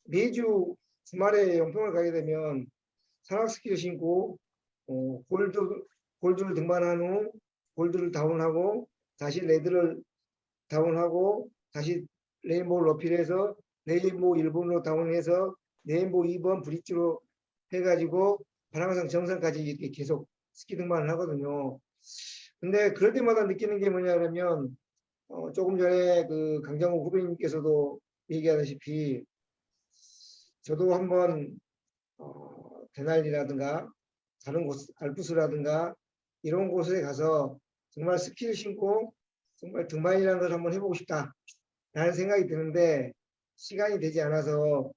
매주 주말에 용평을 가게 되면 산악스키를 신고 골드를 등반한 후 골드를 다운하고 다시 레드를 다운하고 다시 레인보우를 어필해서 레인보우 1번으로 다운해서 레인보우 2번 브릿지로 해가지고 발왕성 정상까지 이렇게 계속 스키 등반을 하거든요. 근데 그럴 때마다 느끼는 게 뭐냐면 조금 전에 그 강정호 후배님께서도 얘기하다시피 저도 한번 대날리라든가 다른 곳 알프스라든가 이런 곳에 가서 정말 스키를 신고 정말 등반이라는 걸 한번 해보고 싶다라는 생각이 드는데 시간이 되지 않아서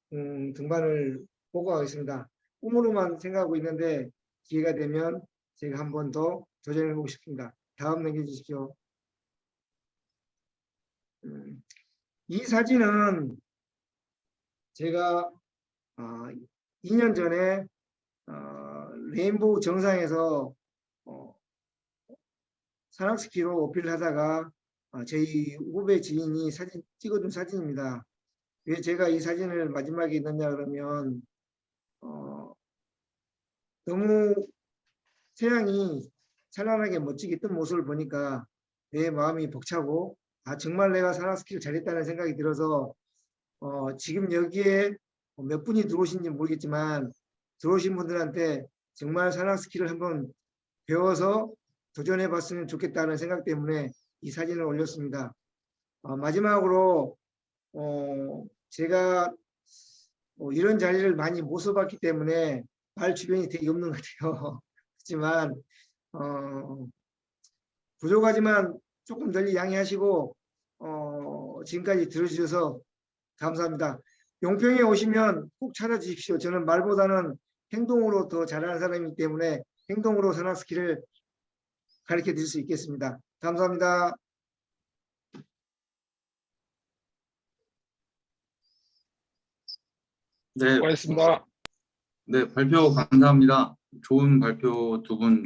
등반을 보고 가겠습니다. 꿈으로만 생각하고 있는데 기회가 되면 제가 한 번 더 도전해보고 싶습니다. 다음 넘겨주십시오. 이 사진은 제가 2년 전에 레인보우 정상에서 산악스키로 어필을 하다가 저희 후배 지인이 사진 찍어준 사진입니다. 왜 제가 이 사진을 마지막에 넣냐 그러면 너무 태양이 찬란하게 멋지게 뜬 모습을 보니까 내 마음이 벅차고 정말 내가 산악스키를 잘했다는 생각이 들어서 지금 여기에 몇 분이 들어오신지 모르겠지만 들어오신 분들한테 정말 산악스키를 한번 배워서 도전해 봤으면 좋겠다는 생각 때문에 이 사진을 올렸습니다. 마지막으로 제가 이런 자리를 많이 못 써봤기 때문에 말 주변이 되게 없는 것 같아요. 그렇지만 부족하지만 조금 덜 양해하시고 지금까지 들어주셔서 감사합니다. 용평에 오시면 꼭 찾아주십시오. 저는 말보다는 행동으로 더 잘하는 사람이기 때문에 행동으로 산악 스킬을 가르쳐 드릴 수 있겠습니다. 감사합니다.
네,
수고하셨습니다.
네, 발표 감사합니다. 좋은 발표 두 분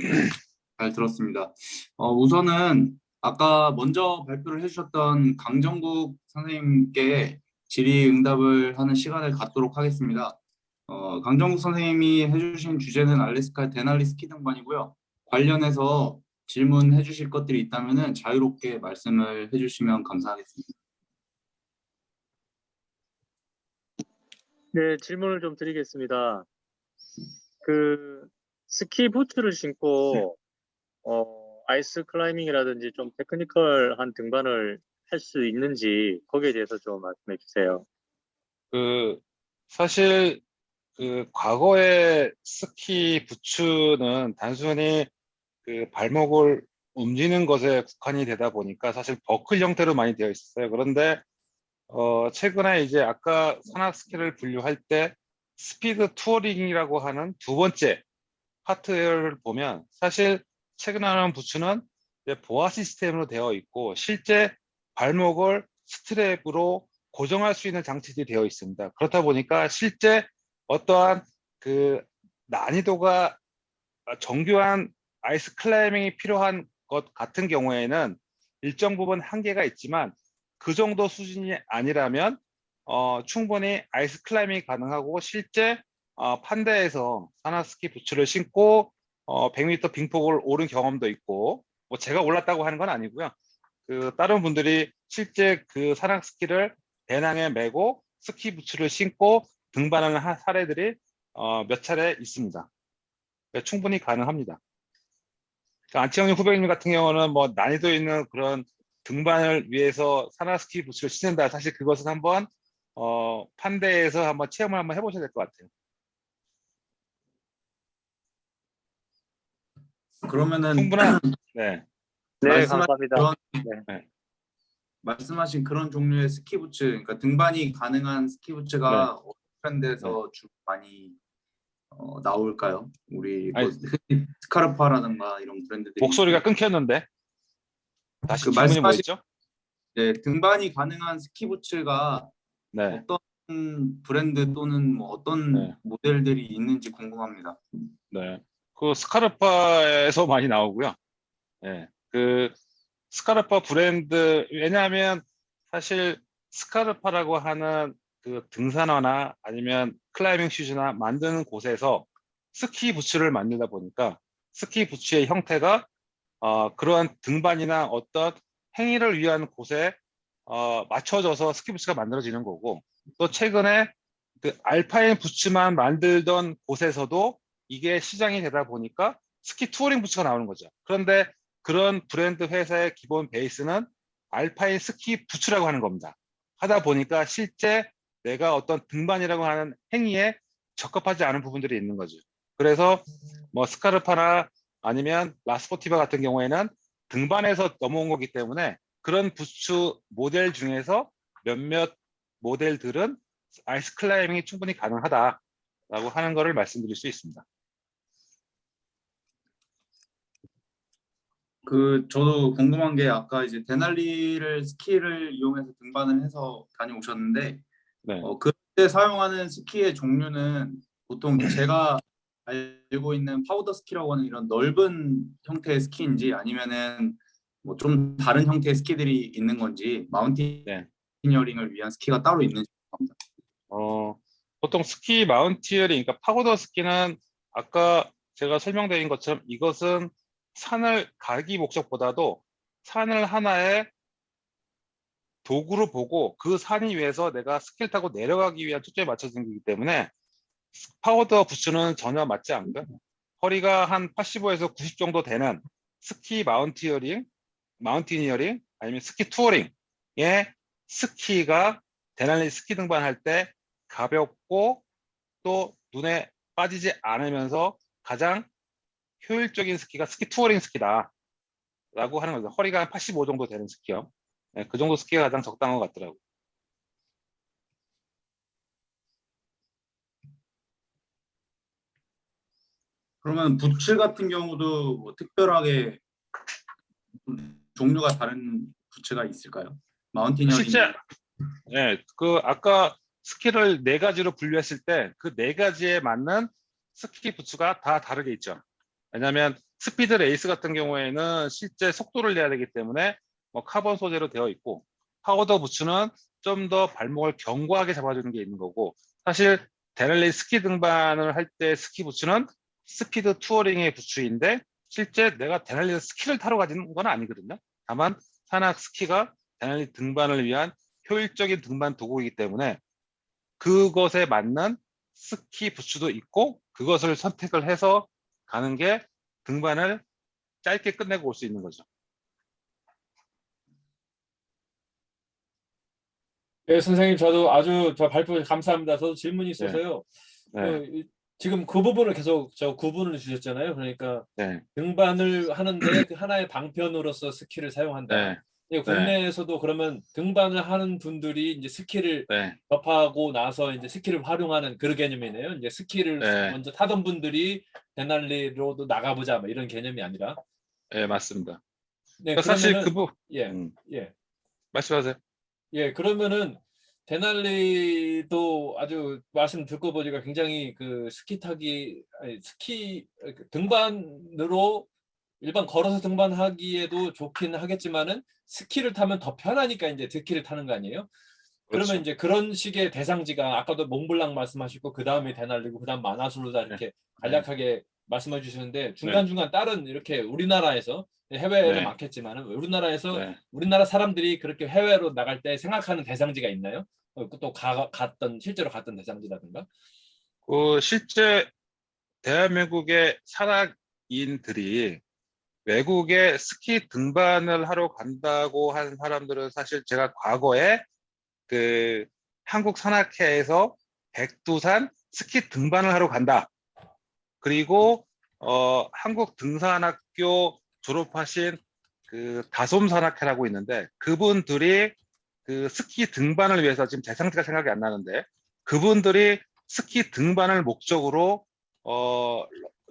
잘 들었습니다. 우선은 아까 먼저 발표를 해주셨던 강정국 선생님께 질의응답을 하는 시간을 갖도록 하겠습니다. 강정국 선생님이 해주신 주제는 알래스카 데날리 스키 등반이고요. 관련해서 질문해 주실 것들이 있다면 자유롭게 말씀을 해주시면 감사하겠습니다.
네, 질문을 좀 드리겠습니다. 그 스키 부츠를 신고 아이스 클라이밍이라든지 좀 테크니컬한 등반을 할 수 있는지 거기에 대해서 좀 말씀해 주세요.
그 사실 그 과거의 스키 부츠는 단순히 그 발목을 움직이는 것에 국한이 되다 보니까 사실 버클 형태로 많이 되어 있었어요. 그런데 최근에 이제 아까 산악 스키를 분류할 때 스피드 투어링이라고 하는 두 번째 파트를 보면 사실 최근에 나온 부츠는 이제 보아 시스템으로 되어 있고 실제 발목을 스트랩으로 고정할 수 있는 장치들이 되어 있습니다. 그렇다 보니까 실제 어떠한 그 난이도가 정교한 아이스 클라이밍이 필요한 것 같은 경우에는 일정 부분 한계가 있지만 그 정도 수준이 아니라면 충분히 아이스 클라이밍이 가능하고 실제 판대에서 산악스키 부츠를 신고 100m 빙폭을 오른 경험도 있고 뭐 제가 올랐다고 하는 건 아니고요. 그 다른 분들이 실제 그 산악스키를 배낭에 메고 스키 부츠를 신고 등반하는 사례들이 몇 차례 있습니다. 충분히 가능합니다. 안치홍님 후배님 같은 경우는 뭐 난이도 있는 그런 등반을 위해서 산악스키 부츠를 신는다. 사실 그것은 한번 판대에서 한번 체험을 한번 해보셔야 될 것 같아요.
그러면은
충분한 네.
네,
말씀하신
감사합니다.
그런 말씀하신 그런 종류의 스키 부츠, 그러니까 등반이 가능한 스키 부츠가 어떤 브랜드에서 주로 많이 나올까요? 우리 뭐
아니,
흔히 스카르파라든가 이런 브랜드들이
목소리가
있습니다.
끊겼는데 다시
그
질문이
말씀하신
뭐였죠?
등반이 가능한 스키 부츠가
네.
어떤 브랜드 또는 뭐 어떤
네.
모델들이 있는지 궁금합니다.
네. 그 스카르파에서 많이 나오고요. 네. 그 스카르파 브랜드 왜냐하면 사실 스카르파라고 하는 그 등산화나 아니면 클라이밍 슈즈나 만드는 곳에서 스키 부츠를 만들다 보니까 스키 부츠의 형태가 그러한 등반이나 어떤 행위를 위한 곳에 맞춰져서 스키 부츠가 만들어지는 거고 또 최근에 그 알파인 부츠만 만들던 곳에서도 이게 시장이 되다 보니까 스키 투어링 부츠가 나오는 거죠. 그런데 그런 브랜드 회사의 기본 베이스는 알파인 스키 부츠라고 하는 겁니다. 하다 보니까 실제 내가 어떤 등반이라고 하는 행위에 적합하지 않은 부분들이 있는 거죠. 그래서 뭐 스카르파나 아니면 라스포티바 같은 경우에는 등반에서 넘어온 거기 때문에 그런 부츠 모델 중에서 몇몇 모델들은 아이스 클라이밍이 충분히 가능하다라고 하는 것을 말씀드릴 수 있습니다.
저도 궁금한 게 아까 이제 데날리를 스키를 이용해서 등반을 해서 다녀오셨는데
네.
그때 사용하는 스키의 종류는 보통 제가 알고 있는 파우더 스키라고 하는 이런 넓은 형태의 스키인지 아니면은 뭐 좀 다른 형태의 스키들이 있는 건지
네.
마운티니어링을 위한 스키가 따로 있는지 궁금합니다.
보통 스키 마운티어링, 그러니까 파고더 스키는 아까 제가 설명드린 것처럼 이것은 산을 가기 목적보다도 산을 하나의 도구로 보고 그 산 위에서 내가 스키를 타고 내려가기 위한 초점에 맞춰진 거기 때문에 파우더 부츠는 전혀 맞지 않고요. 허리가 한 85에서 90 정도 되는 스키 마운티니어링 아니면 스키 투어링의 스키가 데날리 스키 등반할 때 가볍고 또 눈에 빠지지 않으면서 가장 효율적인 스키가 스키 투어링 스키다 스키라고 하는 거죠. 허리가 한 85 정도 되는 스키요. 네, 그 정도 스키가 가장 적당한 것 같더라고요.
그러면 부츠 같은 경우도 뭐 특별하게 종류가 다른 부츠가 있을까요? 마운티니어링
실제 그 아까 스키를 4가지로 분류했을 때 그 4가지에 맞는 스키 부츠가 다 다르게 있죠. 왜냐하면 스피드 레이스 같은 경우에는 실제 속도를 내야 되기 때문에 뭐 카본 소재로 되어 있고, 파우더 부츠는 좀 더 발목을 견고하게 잡아주는 게 있는 거고, 사실 데널리 스키 등반을 할 때 스키 부츠는 스피드 투어링의 부츠인데 실제 내가 데널리 스키를 타러 가지는 건 아니거든요. 다만 산악 스키가 데널리 등반을 위한 효율적인 등반 도구이기 때문에 그것에 맞는 스키 부츠도 있고, 그것을 선택을 해서 가는 게 등반을 짧게 끝내고 올 수 있는 거죠.
네, 선생님, 저도 아주 저 발표 감사합니다. 저도 질문이 있어서요.
네,
지금 그 부분을 계속 저 구분을 주셨잖아요. 그러니까
네,
등반을 하는데 그 하나의 방편으로서 스키를 사용한다.
네,
예, 국내에서도 그러면 등반을 하는 분들이 이제 스키를
네,
접하고 나서 이제 스키를 활용하는 그런 개념이네요. 이제 스키를
네,
먼저 타던 분들이 데날리로도 나가보자 뭐 이런 개념이 아니라.
네, 맞습니다.
네,
사실
그러면은 예,
음,
예.
말씀하세요.
예, 그러면은 데날리도 아주 말씀 듣고 보니까 굉장히 그 스키 타기, 아니, 스키 등반으로 일반 걸어서 등반하기에도 좋긴 하겠지만은 스키를 타면 더 편하니까 이제 스키를 타는 거 아니에요? 그러면
그렇죠.
이제 그런 식의 대상지가 아까도 몽블랑 말씀하시고 그 다음에 데날리고 그 다음 마나술로다 이렇게 간략하게 말씀해 주시는데 중간중간 다른 이렇게 우리나라에서 해외에는
네,
많겠지만은 우리나라에서
네.
우리나라 사람들이 그렇게 해외로 나갈 때 생각하는 대상지가 있나요? 또 갔던 실제로 갔던 대상지라든가?
실제 대한민국의 산악인들이 외국에 스키 등반을 하러 간다고 하는 사람들은 사실 제가 과거에 그 한국 산악회에서 백두산 스키 등반을 하러 간다. 그리고 한국 등산학교 졸업하신 그 다솜 산악회라고 있는데, 그분들이 그 스키 등반을 위해서, 지금 대상지가 생각이 안 나는데, 그분들이 스키 등반을 목적으로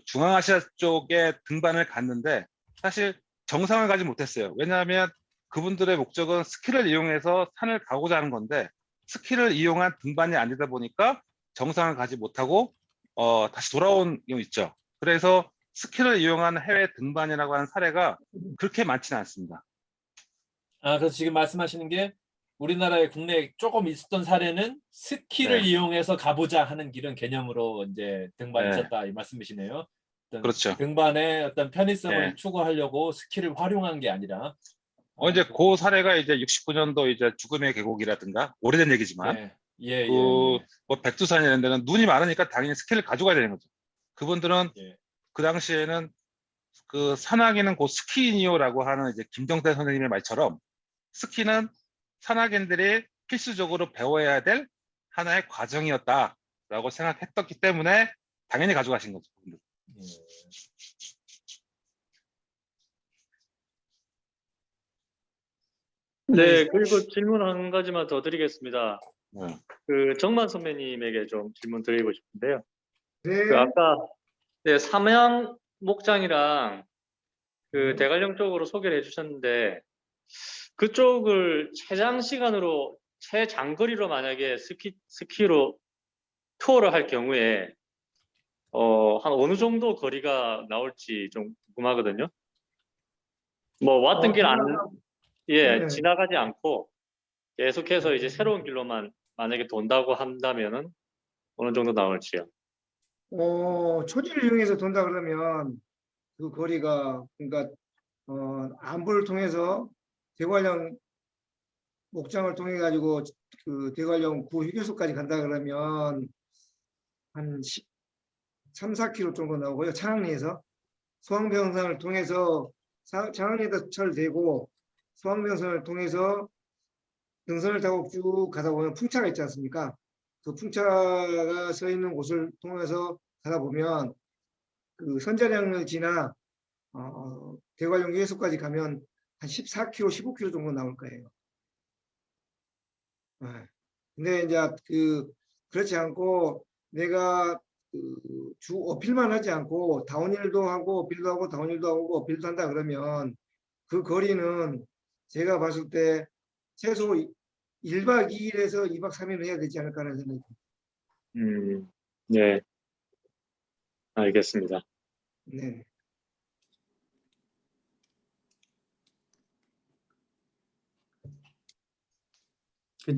중앙아시아 쪽에 등반을 갔는데 사실 정상을 가지 못했어요. 왜냐하면 그분들의 목적은 스키를 이용해서 산을 가고자 하는 건데, 스키를 이용한 등반이 아니다 보니까 정상을 가지 못하고 다시 돌아온 경우 있죠. 그래서 스키를 이용한 해외 등반이라고 하는 사례가 그렇게 많지는 않습니다.
아, 그래서 지금 말씀하시는 게 우리나라에 국내에 조금 있었던 사례는 스키를
네.
이용해서 가보자 하는 이런 개념으로 이제 등반이
네.
있었다 이 말씀이시네요. 어떤
그렇죠.
등반의 어떤 편의성을
네.
추구하려고 스키를 활용한 게 아니라
이제 그 사례가 이제 69년도 이제 죽음의 계곡이라든가, 오래된 얘기지만
예,
뭐 백두산이라는 데는 눈이 많으니까 당연히 스키를 가져가야 되는 거죠. 그분들은
예.
그 당시에는 그 산악인은 곧 스키니오라고 하는 이제 김정태 선생님의 말처럼 스키는 산악인들이 필수적으로 배워야 될 하나의 과정이었다라고 생각했기 때문에 당연히 가져가신 거죠.
예.
네, 그리고 질문 한 가지만 더 드리겠습니다.
네.
그 정만 선배님에게 좀 질문 드리고 싶은데요.
네.
그 아까 삼양 목장이랑 그 대관령 쪽으로 소개를 해주셨는데, 그쪽을 최장시간으로 최장거리로 만약에 스키로 투어를 할 경우에 한 어느 정도 거리가 나올지 좀 궁금하거든요. 뭐 왔던 길
네.
지나가지 않고 계속해서 이제 새로운 길로만 만약에 돈다고 한다면은 어느 정도 나올지요.
초지를 이용해서 돈다 그러면 그 거리가, 그러니까 안부를 통해서 대관령 목장을 통해 가지고 그 대관령 구 휴게소까지 간다 그러면 한 3, 4km 정도 나오고요. 창항리에서 소황병산을 통해서 창항리에서 철대고 소황병산을 통해서 등선을 타고 쭉 가다 보면 풍차가 있지 않습니까? 그 풍차가 서 있는 곳을 통해서 가다 보면 그 선자령을 지나 대관령 예수까지 가면 한 14km, 15km 정도 나올 거예요. 네. 근데 이제 그렇지 않고 내가 주 어필만 하지 않고 다운힐도 하고 어필도 하고 다운힐도 하고 어필도 한다 그러면 그 거리는 제가 봤을 때 최소 1박 2일에서 2박 3일을 해야 되지 않을까라는 생각이 듭니다.
네, 알겠습니다.
네.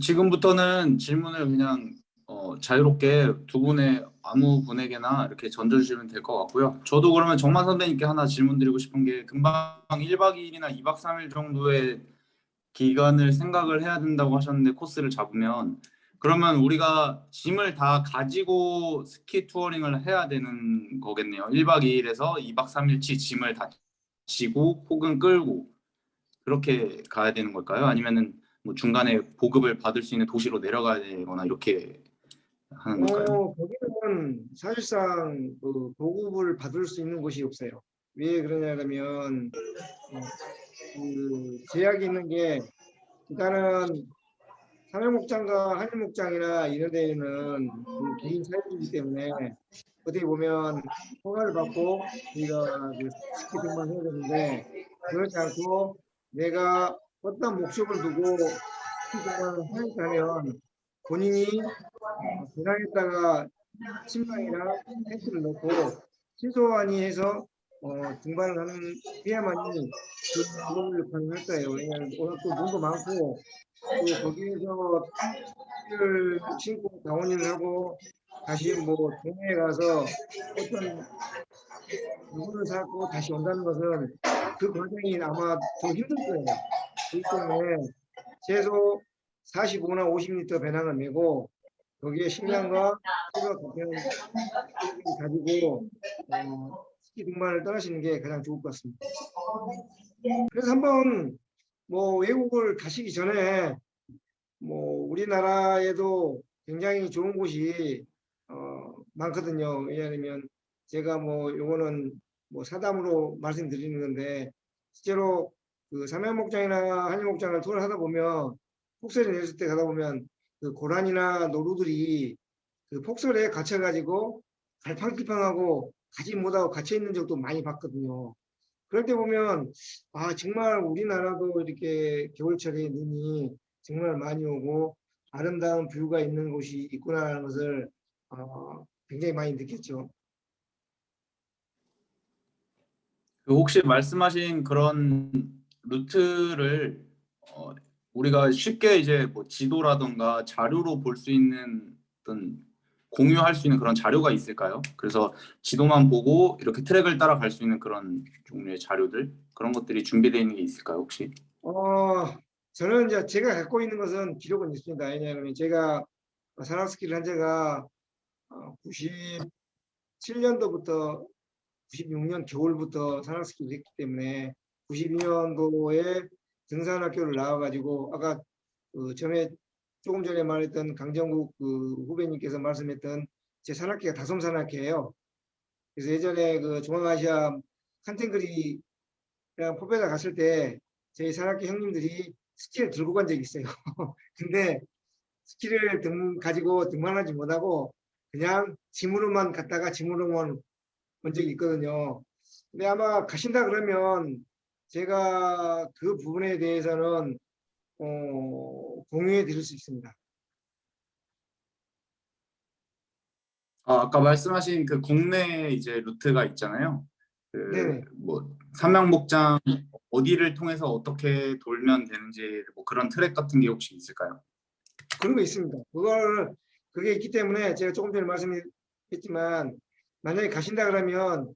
지금부터는 질문을 그냥 자유롭게 두 분의 아무 분에게나 이렇게 던져주시면 될 것 같고요. 저도 그러면 정만 선배님께 하나 질문 드리고 싶은 게 금방 1박 2일이나 2박 3일 정도의 기간을 생각을 해야 된다고 하셨는데 코스를 잡으면 그러면 우리가 짐을 다 가지고 스키 투어링을 해야 되는 거겠네요. 1박 2일에서 2박 3일치 짐을 다 지고 혹은 끌고 그렇게 가야 되는 걸까요? 아니면은 뭐 중간에 보급을 받을 수 있는 도시로 내려가야 되거나 이렇게 하는 걸까요?
거기는 사실상 그 보급을 받을 수 있는 곳이 없어요. 왜 그러냐면 그 제약이 있는 게 일단은 삼양목장과 한일목장이나 이런 데는 그 개인 사유지이기 때문에 어떻게 보면 허가를 받고 우리가 그 스키 등반을 해야 되는데 그렇지 않고 내가 어떤 목적을 두고 스키 등반을 하겠다면 본인이 배낭에다가 침낭이나 텐트를 넣고 최소한이 해서 등반을 해야만이 그 무거움을 가능할 거예요. 왜냐하면 워낙 또 눈도 많고 또 거기에서 스키를 신고 다운힐을 하고 다시 뭐 동해에 가서 어떤 물건을 사고 다시 온다는 것은 그 과정이 아마 더 힘들 거예요. 그렇기 때문에 최소 45나 50리터 배낭을 메고 거기에 식량과 술과 같은 가지고 스키 등반을 떠나시는 게 가장 좋을 것 같습니다. 그래서 한번 뭐 외국을 가시기 전에 뭐 우리나라에도 굉장히 좋은 곳이 많거든요. 왜냐하면 제가 뭐 요거는 뭐 사담으로 말씀드리는 건데 실제로 그 삼양목장이나 한일목장을 투어를 하다 보면 폭설이 내렸을 때 가다 보면 그 고란이나 노루들이 그 폭설에 갇혀가지고 갈팡질팡하고 가지 못하고 갇혀 있는 적도 많이 봤거든요. 그럴 때 보면 아 정말 우리나라도 이렇게 겨울철에 눈이 정말 많이 오고 아름다운 뷰가 있는 곳이 있구나라는 것을 굉장히 많이 느꼈죠.
그 혹시 말씀하신 그런 루트를 우리가 쉽게 이제 뭐 지도라던가 자료로 볼 수 있는 어떤 공유할 수 있는 그런 자료가 있을까요? 그래서 지도만 보고 이렇게 트랙을 따라갈 수 있는 그런 종류의 자료들 그런 것들이 준비되어 있는 게 있을까요, 혹시?
저는 이제 제가 갖고 있는 것은 기록은 있습니다. 왜냐하면 제가 산악스키를 한 지가 97년도부터 96년 겨울부터 산악스키를 했기 때문에 92년도에 등산학교를 나와가지고 아까 전에 조금 전에 말했던 강정국 그 후배님께서 말씀했던 제 산악회가 다솜 산악회예요. 그래서 예전에 그 중앙아시아 칸텐그리랑 포베다 갔을 때 저희 산악회 형님들이 스키를 들고 간 적이 있어요. 근데 스키를 가지고 등반하지 못하고 그냥 짐으로만 갔다가 짐으로만 온 적이 있거든요. 근데 아마 가신다 그러면 제가 그 부분에 대해서는 공유해 드릴 수 있습니다.
아까 말씀하신 그 국내 이제 루트가 있잖아요.
네네.
그 뭐 삼양목장 어디를 통해서 어떻게 돌면 되는지 뭐 그런 트랙 같은 게 혹시 있을까요?
그런 거 있습니다. 그게 있기 때문에 제가 조금 전에 말씀했지만 만약에 가신다 그러면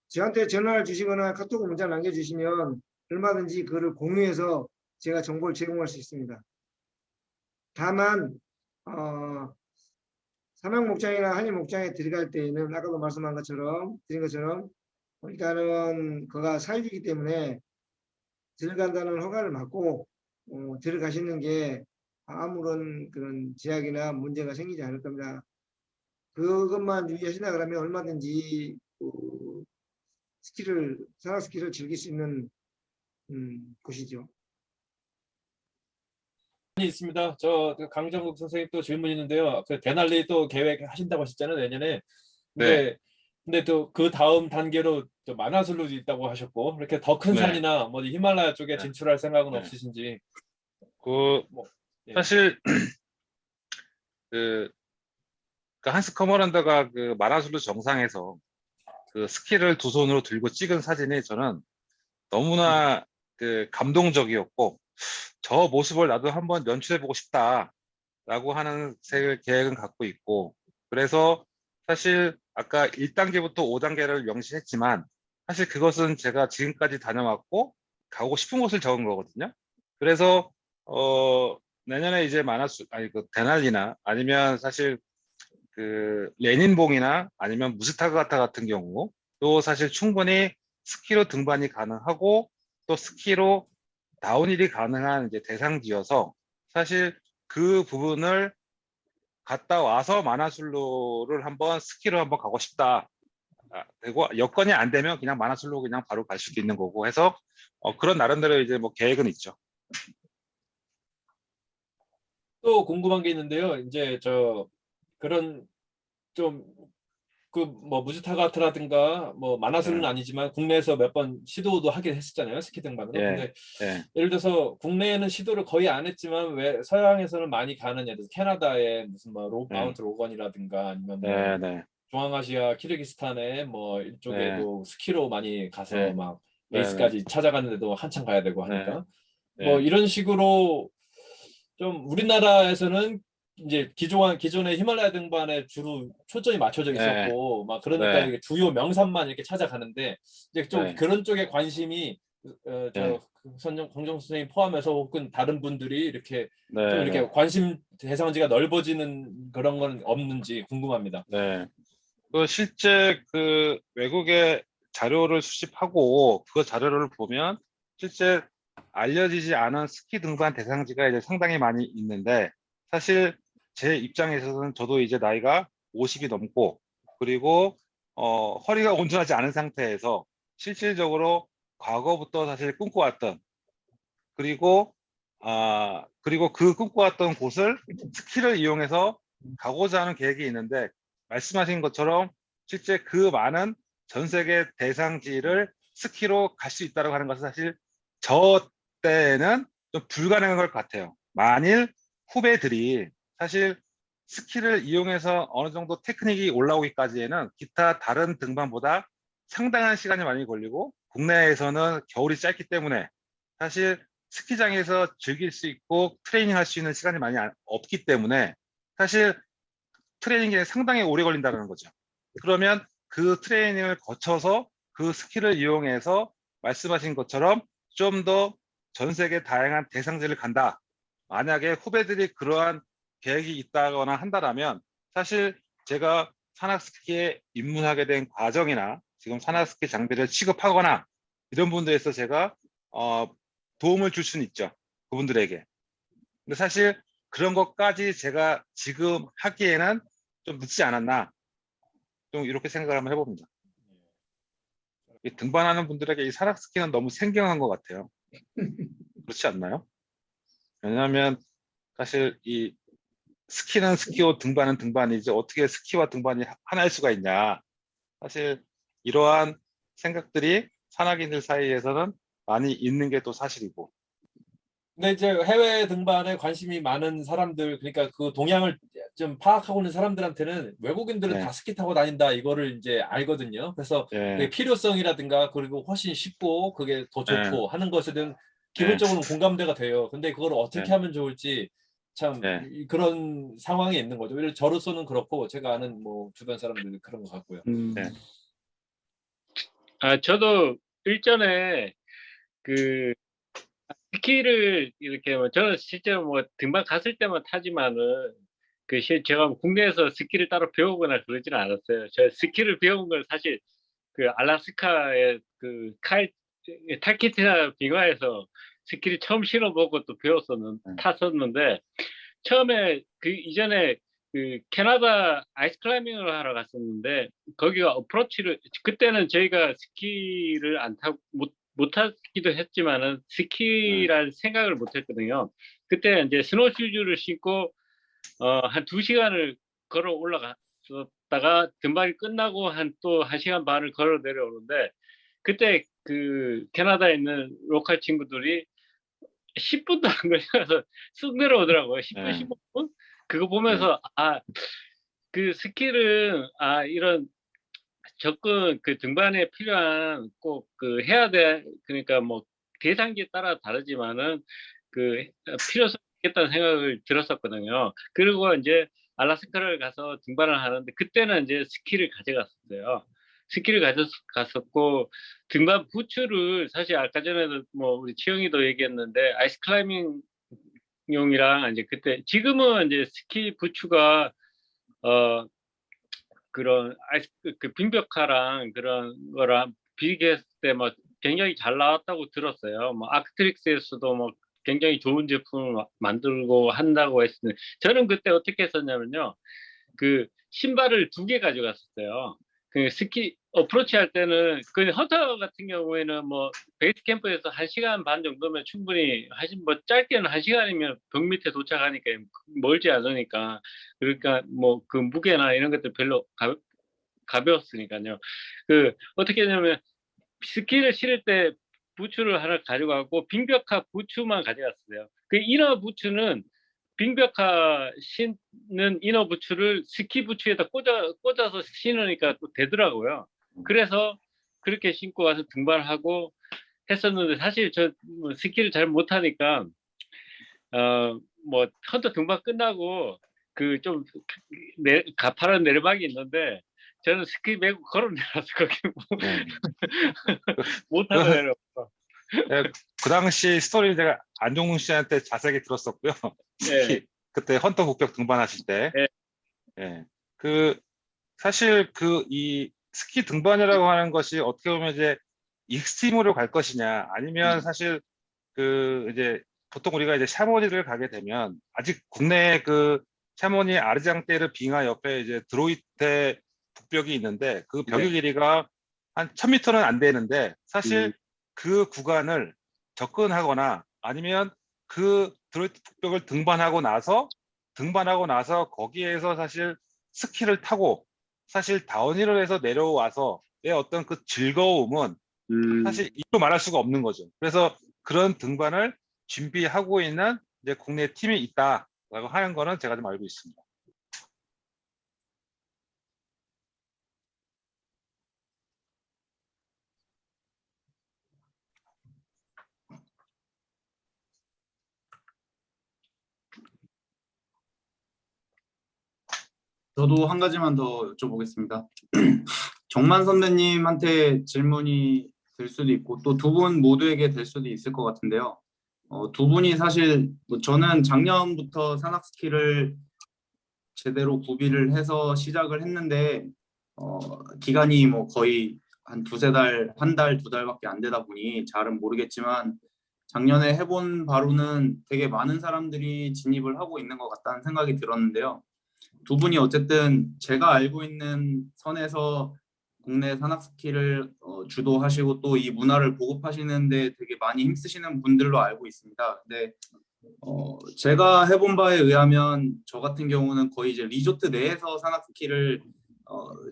저한테 전화를 주시거나 카톡 문자 남겨주시면 얼마든지 그를 공유해서 제가 정보를 제공할 수 있습니다. 다만 삼양목장이나 한일목장에 들어갈 때에는 아까도 말씀한 것처럼 드린 것처럼 일단은 그가 사유지이기 때문에 들어간다는 허가를 받고 들어가시는 게 아무런 그런 제약이나 문제가 생기지 않을 겁니다. 그것만 유의하시나 그러면 얼마든지 산악 스키를 즐길 수 있는 곳이죠.
있습니다. 저 강정국 선생님 또 질문 있는데요. 그 대날리 또 계획하신다고 하셨잖아요, 내년에. 근데 또 그 다음 단계로 또 만화술로도 있다고 하셨고, 이렇게 더 큰
네.
산이나 뭐 히말라야 쪽에
네.
진출할 생각은
네.
없으신지.
그
뭐, 예.
사실 그 한스 커머란더가 그 마라술루 정상에서 그 스키를 두 손으로 들고 찍은 사진이 저는 너무나 그 감동적이었고, 저 모습을 나도 한번 연출해보고 싶다라고 하는 계획은 갖고 있고, 그래서 사실 아까 1단계부터 5단계를 명시했지만 사실 그것은 제가 지금까지 다녀왔고 가고 싶은 곳을 적은 거거든요. 그래서 내년에 이제 그 데날리나 아니면 사실 그 레닌봉이나 아니면 무스타르가타 같은 경우 또 사실 충분히 스키로 등반이 가능하고 또 스키로 다운힐이 가능한 이제 대상지여서 사실 그 부분을 갔다 와서 마나술로를 한번 스키로 한번 가고 싶다. 그리고 여건이 안 되면 그냥 마나술로 그냥 바로 갈 수도 있는 거고 해서 그런 나름대로 이제 뭐 계획은 있죠.
또 궁금한 게 있는데요. 이제 그런 좀 그 뭐 무즈타가트라든가 뭐 마나술은
네.
아니지만 국내에서 몇 번 시도도 하긴 했었잖아요, 스키 등반으로.
예,
근데
예,
예를 들어서 국내에는 시도를 거의 안 했지만 왜 서양에서는 많이 가는, 예를 들어서 캐나다의 무슨 뭐
예,
마운트 로건이라든가 아니면 뭐
네, 네,
중앙아시아 키르기스탄의 뭐
네,
이쪽에도 스키로 많이 가서
네,
막
네, 네,
베이스까지 찾아가는데도 한참 가야 되고
네,
하니까 뭐
네,
이런 식으로 좀 우리나라에서는 이제 기존의 히말라야 등반에 주로 초점이 맞춰져
네,
있었고 막 그러니까
네,
이게 주요 명산만 이렇게 찾아가는데 이제 좀
네,
그런 쪽에 관심이
네,
공정 선생님 포함해서 혹은 다른 분들이 이렇게 좀
네,
이렇게
네,
관심 대상지가 넓어지는 그런 건 없는지 궁금합니다.
네. 그 실제 그 외국의 자료를 수집하고 그 자료를 보면 실제 알려지지 않은 스키 등반 대상지가 이제 상당히 많이 있는데, 사실 제 입장에서는 저도 이제 나이가 50이 넘고 그리고 허리가 온전하지 않은 상태에서 실질적으로 과거부터 사실 꿈꿔왔던, 그리고 그리고 그 꿈꿔왔던 곳을 스키를 이용해서 가고자 하는 계획이 있는데, 말씀하신 것처럼 실제 그 많은 전 세계 대상지를 스키로 갈 수 있다고 하는 것은 사실 저 때에는 좀 불가능한 것 같아요. 만일 후배들이 사실 스키를 이용해서 어느 정도 테크닉이 올라오기까지에는 기타 다른 등반보다 상당한 시간이 많이 걸리고, 국내에서는 겨울이 짧기 때문에 사실 스키장에서 즐길 수 있고 트레이닝 할 수 있는 시간이 많이 없기 때문에 사실 트레이닝에 상당히 오래 걸린다는 거죠. 그러면 그 트레이닝을 거쳐서 그 스키를 이용해서 말씀하신 것처럼 좀 더 전 세계 다양한 대상지를 간다. 만약에 후배들이 그러한 계획이 있다거나 한다라면 사실 제가 산악스키에 입문하게 된 과정이나 지금 산악스키 장비를 취급하거나 이런 분들에서 제가 도움을 줄 수는 있죠. 그분들에게. 근데 사실 그런 것까지 제가 지금 하기에는 좀 늦지 않았나. 좀 이렇게 생각을 한번 해봅니다. 이 등반하는 분들에게 이 산악스키는 너무 생경한 것 같아요. 그렇지 않나요? 왜냐하면 사실 이 스키는 스키고 등반은 등반이지 어떻게 스키와 등반이 하나일 수가 있냐. 사실 이러한 생각들이 산악인들 사이에서는 많이 있는 게 또 사실이고.
근데 이제 해외 등반에 관심이 많은 사람들, 그러니까 그 동향을 좀 파악하고 있는 사람들한테는 외국인들은
네,
다 스키 타고 다닌다 이거를 이제 알거든요. 그래서 그게
네,
필요성이라든가 그리고 훨씬 쉽고 그게 더
네,
좋고 하는 것에 대한
네,
기본적으로는 공감대가 돼요. 근데 그걸 어떻게
네,
하면 좋을지 참
네,
그런 상황에 있는 거죠. 예를 들어 저로서는 그렇고 제가 아는 뭐 주변 사람들 그런 것 같고요.
네,
저도 일전에 그 스키를 이렇게 저는 실제로 뭐 등반 갔을 때만 타지만은 제가 국내에서 스키를 따로 배우거나 그러지는 않았어요. 저 스키를 배운 건 사실 그 알래스카의 그 탈키티나 빙하에서 스키를 처음 신어보고 또
네.
탔었는데 처음에 그 이전에 그 캐나다 아이스 클라이밍을 하러 갔었는데 거기가 어프로치를 그때는 저희가 스키를 안 타고 못 타기도 했지만은 스키랄 생각을 못 했거든요. 그때 이제 스노우 슈즈를 신고 한 2시간을 걸어 올라갔다가 등반이 끝나고 또 1시간 반을 걸어 내려오는데 그때 그 캐나다에 있는 로컬 친구들이 10분도 안 걸려서 쑥 내려오더라고요. 10분,
네.
15분? 그거 보면서 그 스킬은 이런 접근 그 등반에 필요한 꼭 그 해야 돼. 그러니까 뭐 대상기에 따라 다르지만은 그 필요성이 있겠다는 생각을 들었었거든요. 그리고 이제 알래스카를 가서 등반을 하는데 그때는 이제 스키를 가져갔었어요. 스키를 가져갔었고 등반 부츠를 사실 아까 전에도 뭐 우리 치영이도 얘기했는데 아이스 클라이밍용이랑 이제 그때 지금은 이제 스키 부츠가 그런 아이스 그 빙벽화랑 그런 거랑 비교했을 때 뭐 굉장히 잘 나왔다고 들었어요. 뭐 아크트릭스에서도 뭐 굉장히 좋은 제품을 만들고 한다고 했는데 저는 그때 어떻게 했었냐면요. 그 신발을 2개 가져갔었어요. 그 스키 어프로치 할 때는 그 헌터 같은 경우에는 뭐 베이스 캠프에서 1시간 반 정도면 충분히 뭐 짧게는 1시간이면 벽 밑에 도착하니까 멀지 않으니까 그러니까 뭐 그 무게나 이런 것들 별로 가벼웠으니까요. 그 어떻게 했냐면 스키를 실을 때 부츠를 하나 가져가고 빙벽화 부츠만 가져갔어요. 그 이너 부츠는 빙벽화 신는 이너 부츠를 스키 부츠에다 꽂아서 신으니까 또 되더라고요. 그래서 그렇게 신고 와서 등반하고 했었는데 사실 저 뭐 스키를 잘 못하니까 뭐 헌터 등반 끝나고 그 좀 가파른 내리막이 있는데 저는 스키 메고 걸어 내려서 거기
네.
못 타고 내려왔어.
네, 그 당시 스토리 제가 안종문 씨한테 자세하게 들었었고요. 특히 그때 헌터 국벽 등반하실 때.
네.
예. 그 사실 그 이 스키 등반이라고 하는 것이 어떻게 보면 이제 익스트림으로 갈 것이냐 아니면 사실 그 이제 보통 우리가 이제 샤모니를 가게 되면 아직 국내에 그 샤모니 아르장테르 빙하 옆에 이제 드로이테 북벽이 있는데 그 벽의 길이가 한 1000m는 안 되는데 사실 그 구간을 접근하거나 아니면 그 드로이트 북벽을 등반하고 나서 거기에서 사실 스키를 타고 사실 다운힐을 해서 내려와서의 어떤 그 즐거움은 사실 이로 말할 수가 없는 거죠. 그래서 그런 등반을 준비하고 있는 이제 국내 팀이 있다라고 하는 거는 제가 좀 알고 있습니다.
저도 한 가지만 더 여쭤보겠습니다. 정만 선배님한테 질문이 될 수도 있고 또 두 분 모두에게 될 수도 있을 것 같은데요. 두 분이 사실 뭐 저는 작년부터 산악 스키를 제대로 구비를 해서 시작을 했는데 기간이 뭐 거의 한 2~3달, 1달, 2달밖에 안 되다 보니 잘은 모르겠지만 작년에 해본 바로는 되게 많은 사람들이 진입을 하고 있는 것 같다는 생각이 들었는데요. 두 분이 어쨌든 제가 알고 있는 선에서 국내 산악 스키를 주도하시고 또 이 문화를 보급하시는데 되게 많이 힘쓰시는 분들로 알고 있습니다. 근데 제가 해본 바에 의하면 저 같은 경우는 거의 이제 리조트 내에서 산악 스키를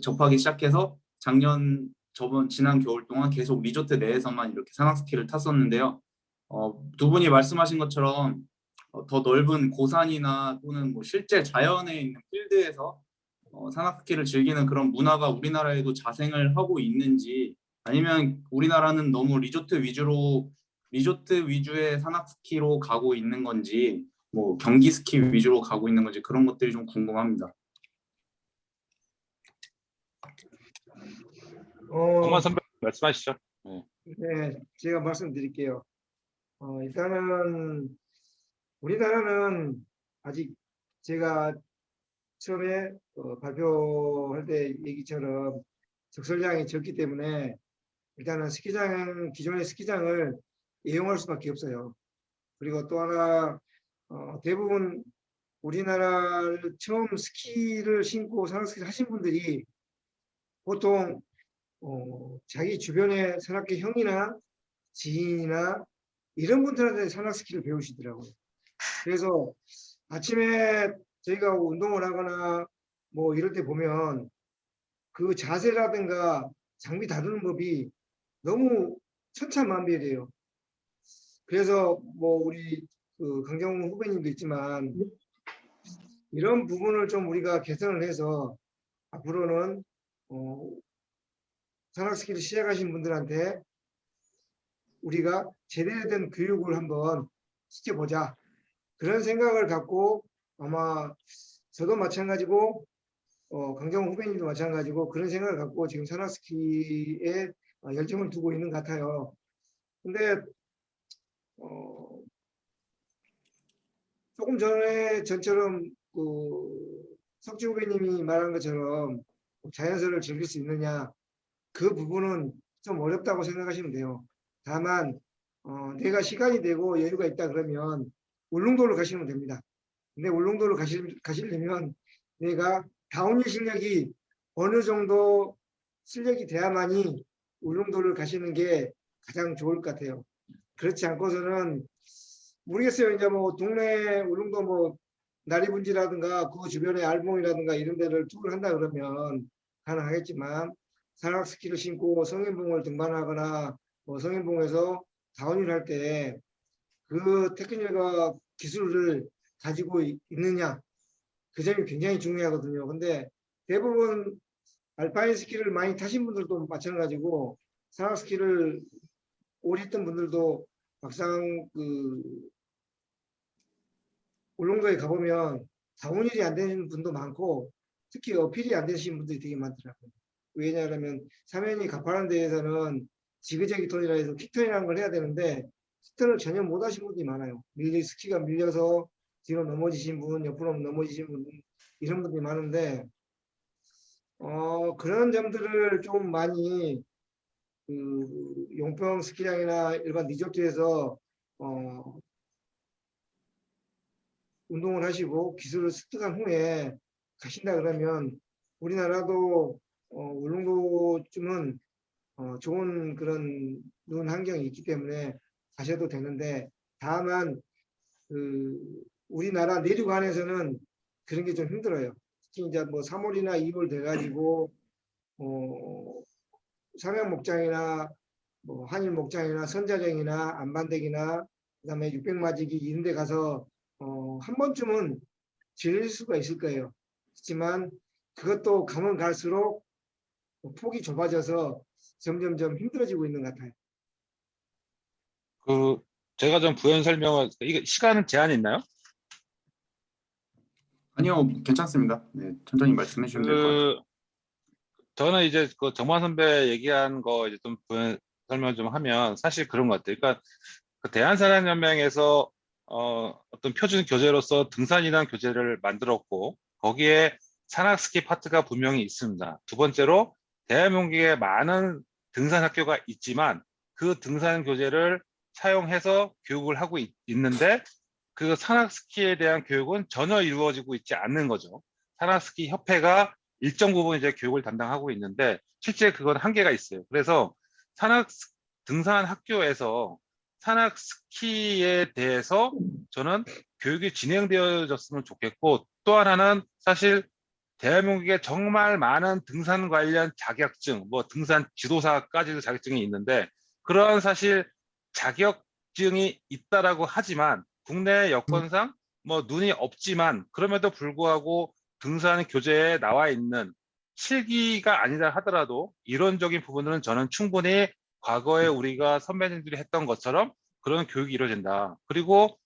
접하기 시작해서 지난 겨울 동안 계속 리조트 내에서만 이렇게 산악 스키를 탔었는데요. 두 분이 말씀하신 것처럼 더 넓은 고산이나 또는 뭐 실제 자연에 있는 필드에서 산악 스키를 즐기는 그런 문화가 우리나라에도 자생을 하고 있는지 아니면 우리나라는 너무 리조트 위주의 산악 스키로 가고 있는 건지 뭐 경기 스키 위주로 가고 있는 건지 그런 것들이 좀 궁금합니다.
정만 선배 말씀하시죠.
네, 제가 말씀드릴게요. 일단은 우리나라는 아직 제가 처음에 발표할 때 얘기처럼 적설량이 적기 때문에 일단은 기존의 스키장을 이용할 수밖에 없어요. 그리고 또 하나 대부분 우리나라를 처음 스키를 신고 산악스키를 하신 분들이 보통 자기 주변의 산악계 형이나 지인이나 이런 분들한테 산악스키를 배우시더라고요. 그래서 아침에 저희가 운동을 하거나 뭐 이럴 때 보면 그 자세라든가 장비 다루는 법이 너무 천차만별이에요. 그래서 뭐 우리 그 강정훈 후배님도 있지만 이런 부분을 좀 우리가 개선을 해서 앞으로는 산악스키를 시작하신 분들한테 우리가 제대로 된 교육을 한번 시켜보자. 그런 생각을 갖고 아마 저도 마찬가지고 강정훈 후배님도 마찬가지고 그런 생각을 갖고 지금 산악스키에 열정을 두고 있는 것 같아요. 근데 조금 전에 전처럼 석지 후배님이 말한 것처럼 자연스를 즐길 수 있느냐 그 부분은 좀 어렵다고 생각하시면 돼요. 다만 내가 시간이 되고 여유가 있다 그러면 울릉도를 가시면 됩니다. 근데 울릉도를 가시려면 내가 다운힐 실력이 어느 정도 실력이 돼야만이 울릉도를 가시는 게 가장 좋을 것 같아요. 그렇지 않고서는 모르겠어요. 이제 뭐 동네 울릉도 뭐 나리분지라든가 그 주변에 알봉이라든가 이런 데를 투어를 한다 그러면 가능하겠지만 산악스키를 신고 성인봉을 등반하거나 뭐 성인봉에서 다운힐 할 때 그 테크닉과 기술을 가지고 있느냐 그 점이 굉장히 중요하거든요. 근데 대부분 알파인 스키를 많이 타신 분들도 마찬가지고 산악스키를 오래 했던 분들도 막상 그 울릉도에 가보면 다운힐이 안 되는 분도 많고 특히 어필이 안 되시는 분들이 되게 많더라고요. 왜냐하면 사면이 가파른 데에서는 지그재기 턴이라 해서 킥턴이라는 걸 해야 되는데 킥턴을 전혀 못 하신 분들이 많아요. 스키가 밀려서 뒤로 넘어지신 분, 옆으로 넘어지신 분 이런 분들이 많은데 그런 점들을 좀 많이 그 용평 스키장이나 일반 리조트에서 운동을 하시고 기술을 습득한 후에 가신다 그러면 우리나라도 울릉도쯤은 좋은 그런 눈 환경이 있기 때문에 가셔도 되는데 다만 그 우리나라 내륙 안에서는 그런 게 좀 힘들어요. 특히 이제 뭐 3월이나 2월 돼가지고 삼양 목장이나 뭐 한일 목장이나 선자정이나 안반대기나 그다음에 600마지기 이런 데 가서 한 번쯤은 즐길 수가 있을 거예요. 하지만 그것도 가면 갈수록 폭이 좁아져서 점점점 힘들어지고 있는 것 같아요.
그 제가 좀 부연 설명을 이게 시간은 제한이 있나요?
아니요, 괜찮습니다. 네, 천천히 말씀해 주시면 될 것 같아요.
저는 이제 그 정만 선배 얘기한 거 이제 좀 부연 설명 좀 하면 사실 그런 것 같아요. 그러니까 그 대한산악연맹에서 어떤 표준 교재로서 등산이라는 교재를 만들었고 거기에 산악스키 파트가 분명히 있습니다. 두 번째로 대한민국에 많은 등산 학교가 있지만 그 등산 교재를 사용해서 교육을 하고 있는데 그 산악스키에 대한 교육은 전혀 이루어지고 있지 않는 거죠. 산악스키 협회가 일정 부분 이제 교육을 담당하고 있는데 실제 그건 한계가 있어요. 그래서 등산 학교에서 산악스키에 대해서 저는 교육이 진행되어졌으면 좋겠고 또 하나는 사실 대한민국에 정말 많은 등산 관련 자격증, 뭐 등산 지도사까지도 자격증이 있는데 그런 사실 자격증이 있다라고 하지만 국내 여건상 뭐 눈이 없지만 그럼에도 불구하고 등산 교재에 나와 있는 실기가 아니라 하더라도 이론적인 부분들은 저는 충분히 과거에 우리가 선배님들이 했던 것처럼 그런 교육이 이루어진다. 그리고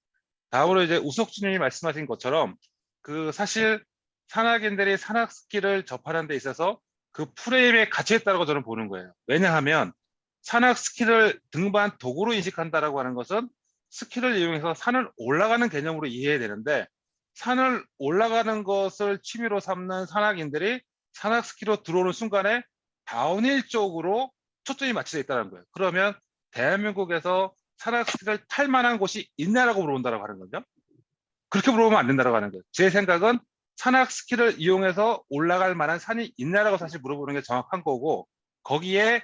다음으로 이제 우석주님이 말씀하신 것처럼 그 사실 산악인들이 산악스키를 접하는 데 있어서 그 프레임의 가치에 있다고 저는 보는 거예요. 왜냐하면 산악스키를 등반 도구로 인식한다라고 하는 것은 스키를 이용해서 산을 올라가는 개념으로 이해해야 되는데 산을 올라가는 것을 취미로 삼는 산악인들이 산악스키로 들어오는 순간에 다운힐 쪽으로 초점이 맞춰져 있다는 거예요. 그러면 대한민국에서 산악스키를 탈 만한 곳이 있냐라고 물어본다고 하는 거죠. 그렇게 물어보면 안 된다고 하는 거예요. 제 생각은 산악 스키를 이용해서 올라갈 만한 산이 있냐라고 사실 물어보는 게 정확한 거고, 거기에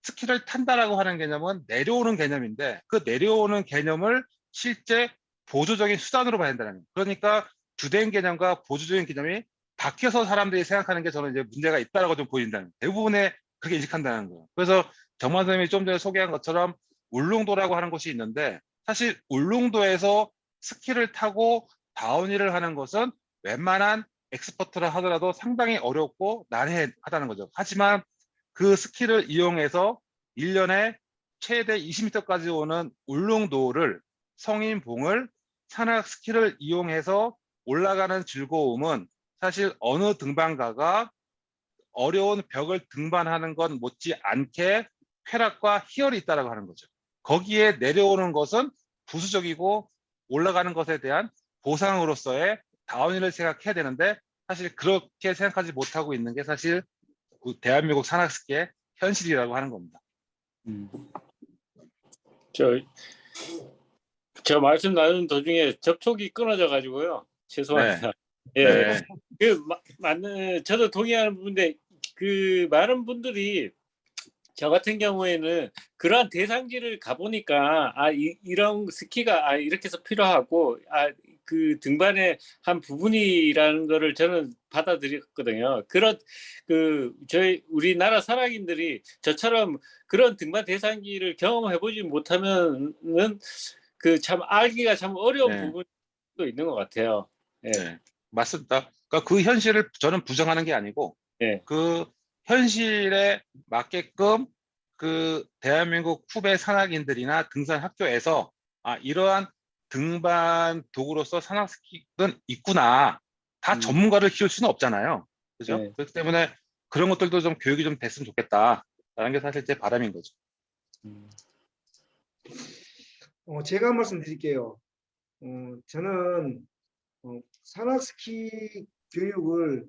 스키를 탄다라고 하는 개념은 내려오는 개념인데, 그 내려오는 개념을 실제 보조적인 수단으로 봐야 된다는 거예요. 그러니까 주된 개념과 보조적인 개념이 바뀌어서 사람들이 생각하는 게 저는 이제 문제가 있다라고 좀 보인다는 거예요. 대부분의 그렇게 인식한다는 거예요. 그래서 정만 선생님이 좀 전에 소개한 것처럼 울릉도라고 하는 곳이 있는데, 사실 울릉도에서 스키를 타고 다운힐을 하는 것은 웬만한 엑스퍼트라 하더라도 상당히 어렵고 난해하다는 거죠. 하지만 그 스키를 이용해서 1년에 최대 20m까지 오는 울릉도를, 성인봉을 산악 스키를 이용해서 올라가는 즐거움은 사실 어느 등반가가 어려운 벽을 등반하는 것 못지않게 쾌락과 희열이 있다고 하는 거죠. 거기에 내려오는 것은 부수적이고 올라가는 것에 대한 보상으로서의 다운힐을 생각해야 되는데, 사실 그렇게 생각하지 못하고 있는 게 사실 그 대한민국 산악스키의 현실이라고 하는 겁니다.
저 말씀 나누는 도중에 접촉이 끊어져 가지고요. 죄송합니다. 예.
네.
맞는, 저도 동의하는 부분인데, 그 많은 분들이 저 같은 경우에는 그러한 대상지를 가보니까 이런 스키가 이렇게 해서 필요하고 그 등반의 한 부분이라는 거를 저는 받아들였거든요. 그런 저희 우리나라 산악인들이 저처럼 그런 등반 대상지를 경험해보지 못하면은 그 참 알기가 참 어려운
네.
부분도 있는 것 같아요. 예.
네, 맞습니다. 그러니까 그 현실을 저는 부정하는 게 아니고,
예.
그 현실에 맞게끔 그 대한민국 후배 산악인들이나 등산 학교에서 이러한 등반 도구로서 산악스키는 있구나. 다 전문가를 키울 수는 없잖아요. 그죠?
네.
그렇기 때문에 그런 것들도 좀 교육이 좀 됐으면 좋겠다라는 게 사실 제 바람인 거죠.
제가 한 말씀 드릴게요. 저는 산악스키 교육을,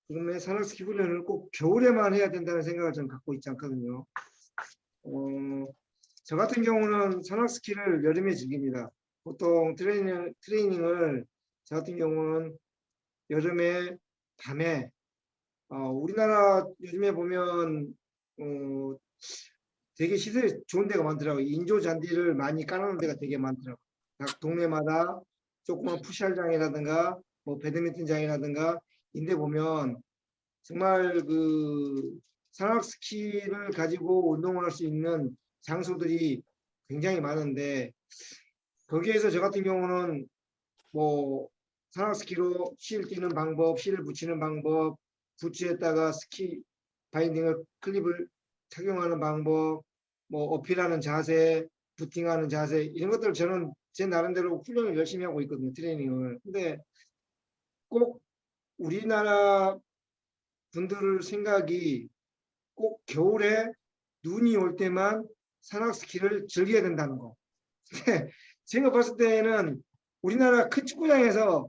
그러면 산악스키 훈련을 꼭 겨울에만 해야 된다는 생각을 저는 갖고 있지 않거든요. 저 같은 경우는 산악스키를 여름에 즐깁니다. 보통 트레이닝을 저 같은 경우는 여름에 밤에, 우리나라 요즘에 보면 되게 시설이 좋은 데가 많더라고요. 인조 잔디를 많이 깔아놓은 데가 되게 많더라고요. 각 동네마다 조그만 푸시할장이라든가 뭐 배드민턴장이라든가 인데 보면 정말 그 산악스키를 가지고 운동을 할 수 있는 장소들이 굉장히 많은데, 거기에서 저 같은 경우는 뭐 산악스키로 실 뛰는 방법, 실을 붙이는 방법, 부츠에다가 스키 바인딩을, 클립을 착용하는 방법, 뭐 어필하는 자세, 부팅하는 자세, 이런 것들 저는 제 나름대로 훈련을 열심히 하고 있거든요, 트레이닝을. 근데 꼭 우리나라 분들 생각이 꼭 겨울에 눈이 올 때만 산악스키를 즐겨야 된다는 거. 근데 제가 봤을 때는 우리나라 큰 축구장에서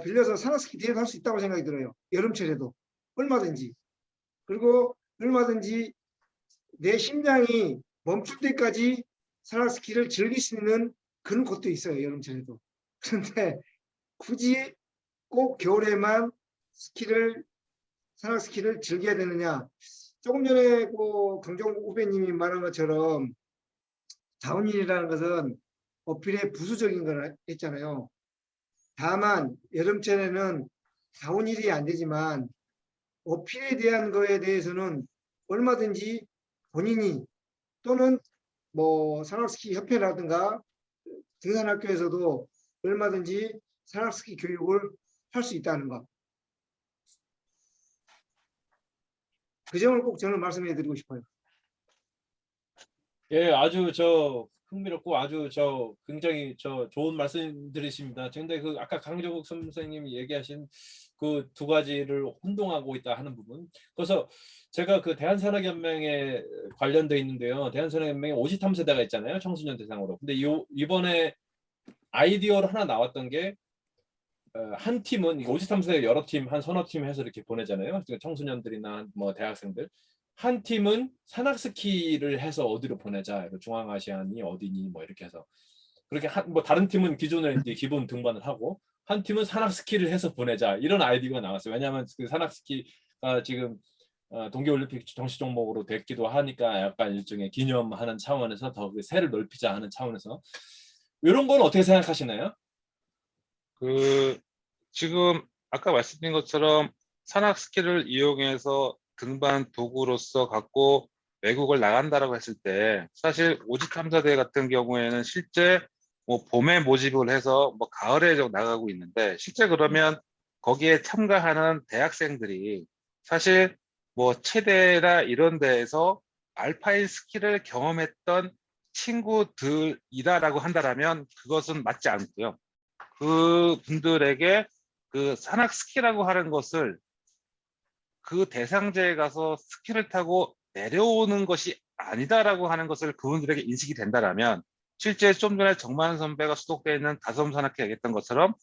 빌려서 산악스키 대회도 할 수 있다고 생각이 들어요. 여름철에도 얼마든지. 그리고 얼마든지 내 심장이 멈출 때까지 산악스키를 즐길 수 있는 그런 곳도 있어요, 여름철에도. 그런데 굳이 꼭 겨울에만 산악스키를 즐겨야 되느냐? 조금 전에 그 강정국 후배님이 말한 것처럼 다운힐이라는 것은 어필의 부수적인 걸 했잖아요. 다만 여름철에는 다운힐이 안 되지만 어필에 대한 거에 대해서는 얼마든지 본인이, 또는 뭐 산악스키 협회라든가 등산학교에서도 얼마든지 산악스키 교육을 할 수 있다는 것. 그 점을 꼭 저는 말씀해 드리고 싶어요.
예, 아주 흥미롭고 아주 굉장히 좋은 말씀들이십니다. 근데 그 아까 강정국 선생님이 얘기하신 그 두 가지를 혼동하고 있다 하는 부분. 그래서 제가 그 대한산악연맹에 관련돼 있는데요. 대한산악연맹에 오지탐세대가 있잖아요. 청소년 대상으로. 근데 이번에 아이디어로 하나 나왔던 게, 한 팀은 오지탐세 여러 팀, 한 서너 팀 해서 이렇게 보내잖아요. 청소년들이나 뭐 대학생들. 한 팀은 산악스키를 해서 어디로 보내자. 중앙아시아니 어디니 뭐 이렇게 해서. 그렇게 뭐 다른 팀은 기존에 이제 기본 등반을 하고 한 팀은 산악 스키를 해서 보내자 이런 아이디어가 나왔어요. 왜냐하면 그 산악 스키가 지금 동계올림픽 정식 종목으로 됐기도 하니까 약간 일종의 기념하는 차원에서 더 그 세를 넓히자 하는 차원에서 이런 건 어떻게 생각하시나요?
지금 아까 말씀드린 것처럼 산악 스키를 이용해서 등반 도구로서 갖고 외국을 나간다라고 했을 때 사실 오지 탐사대 같은 경우에는 실제 뭐 봄에 모집을 해서 뭐 가을에 좀 나가고 있는데 실제 그러면 거기에 참가하는 대학생들이 사실 뭐 체대나 이런 데에서 알파인 스키를 경험했던 친구들이다라고 한다라면 그것은 맞지 않고요. 그 분들에게 그 산악 스키라고 하는 것을 그 대상지에 가서 스키를 타고 내려오는 것이 아니다라고 하는 것을 그분들에게 인식이 된다라면 실제 좀 전에 정만 선배가 수독되어 있는 다솜 산악회 얘기했던 것처럼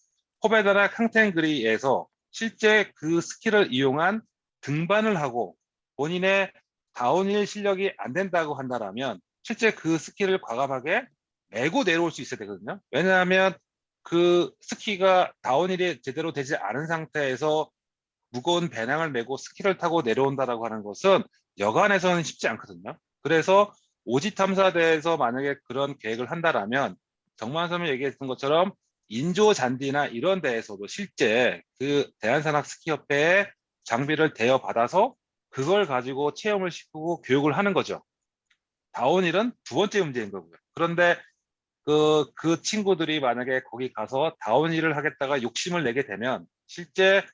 호베다나 캉텐그리에서 실제 그 스키를 이용한 등반을 하고 본인의 다운힐 실력이 안 된다고 한다라면 실제 그 스키를 과감하게 메고 내려올 수 있어야 되거든요. 왜냐하면 그 스키가 다운힐이 제대로 되지 않은 상태에서 무거운 배낭을 메고 스키를 타고 내려온다라고 하는 것은 여간에서는 쉽지 않거든요. 그래서 오지 탐사대에서 만약에 그런 계획을 한다라면 정만 선생님이 얘기했던 것처럼 인조 잔디나 이런 데에서도 실제 그 대한산악스키협회에 장비를 대여받아서 그걸 가지고 체험을 시키고 교육을 하는 거죠. 다운힐은 두 번째 문제인 거고요. 그런데 그 친구들이 만약에 거기 가서 다운힐을 하겠다가 욕심을 내게 되면 실제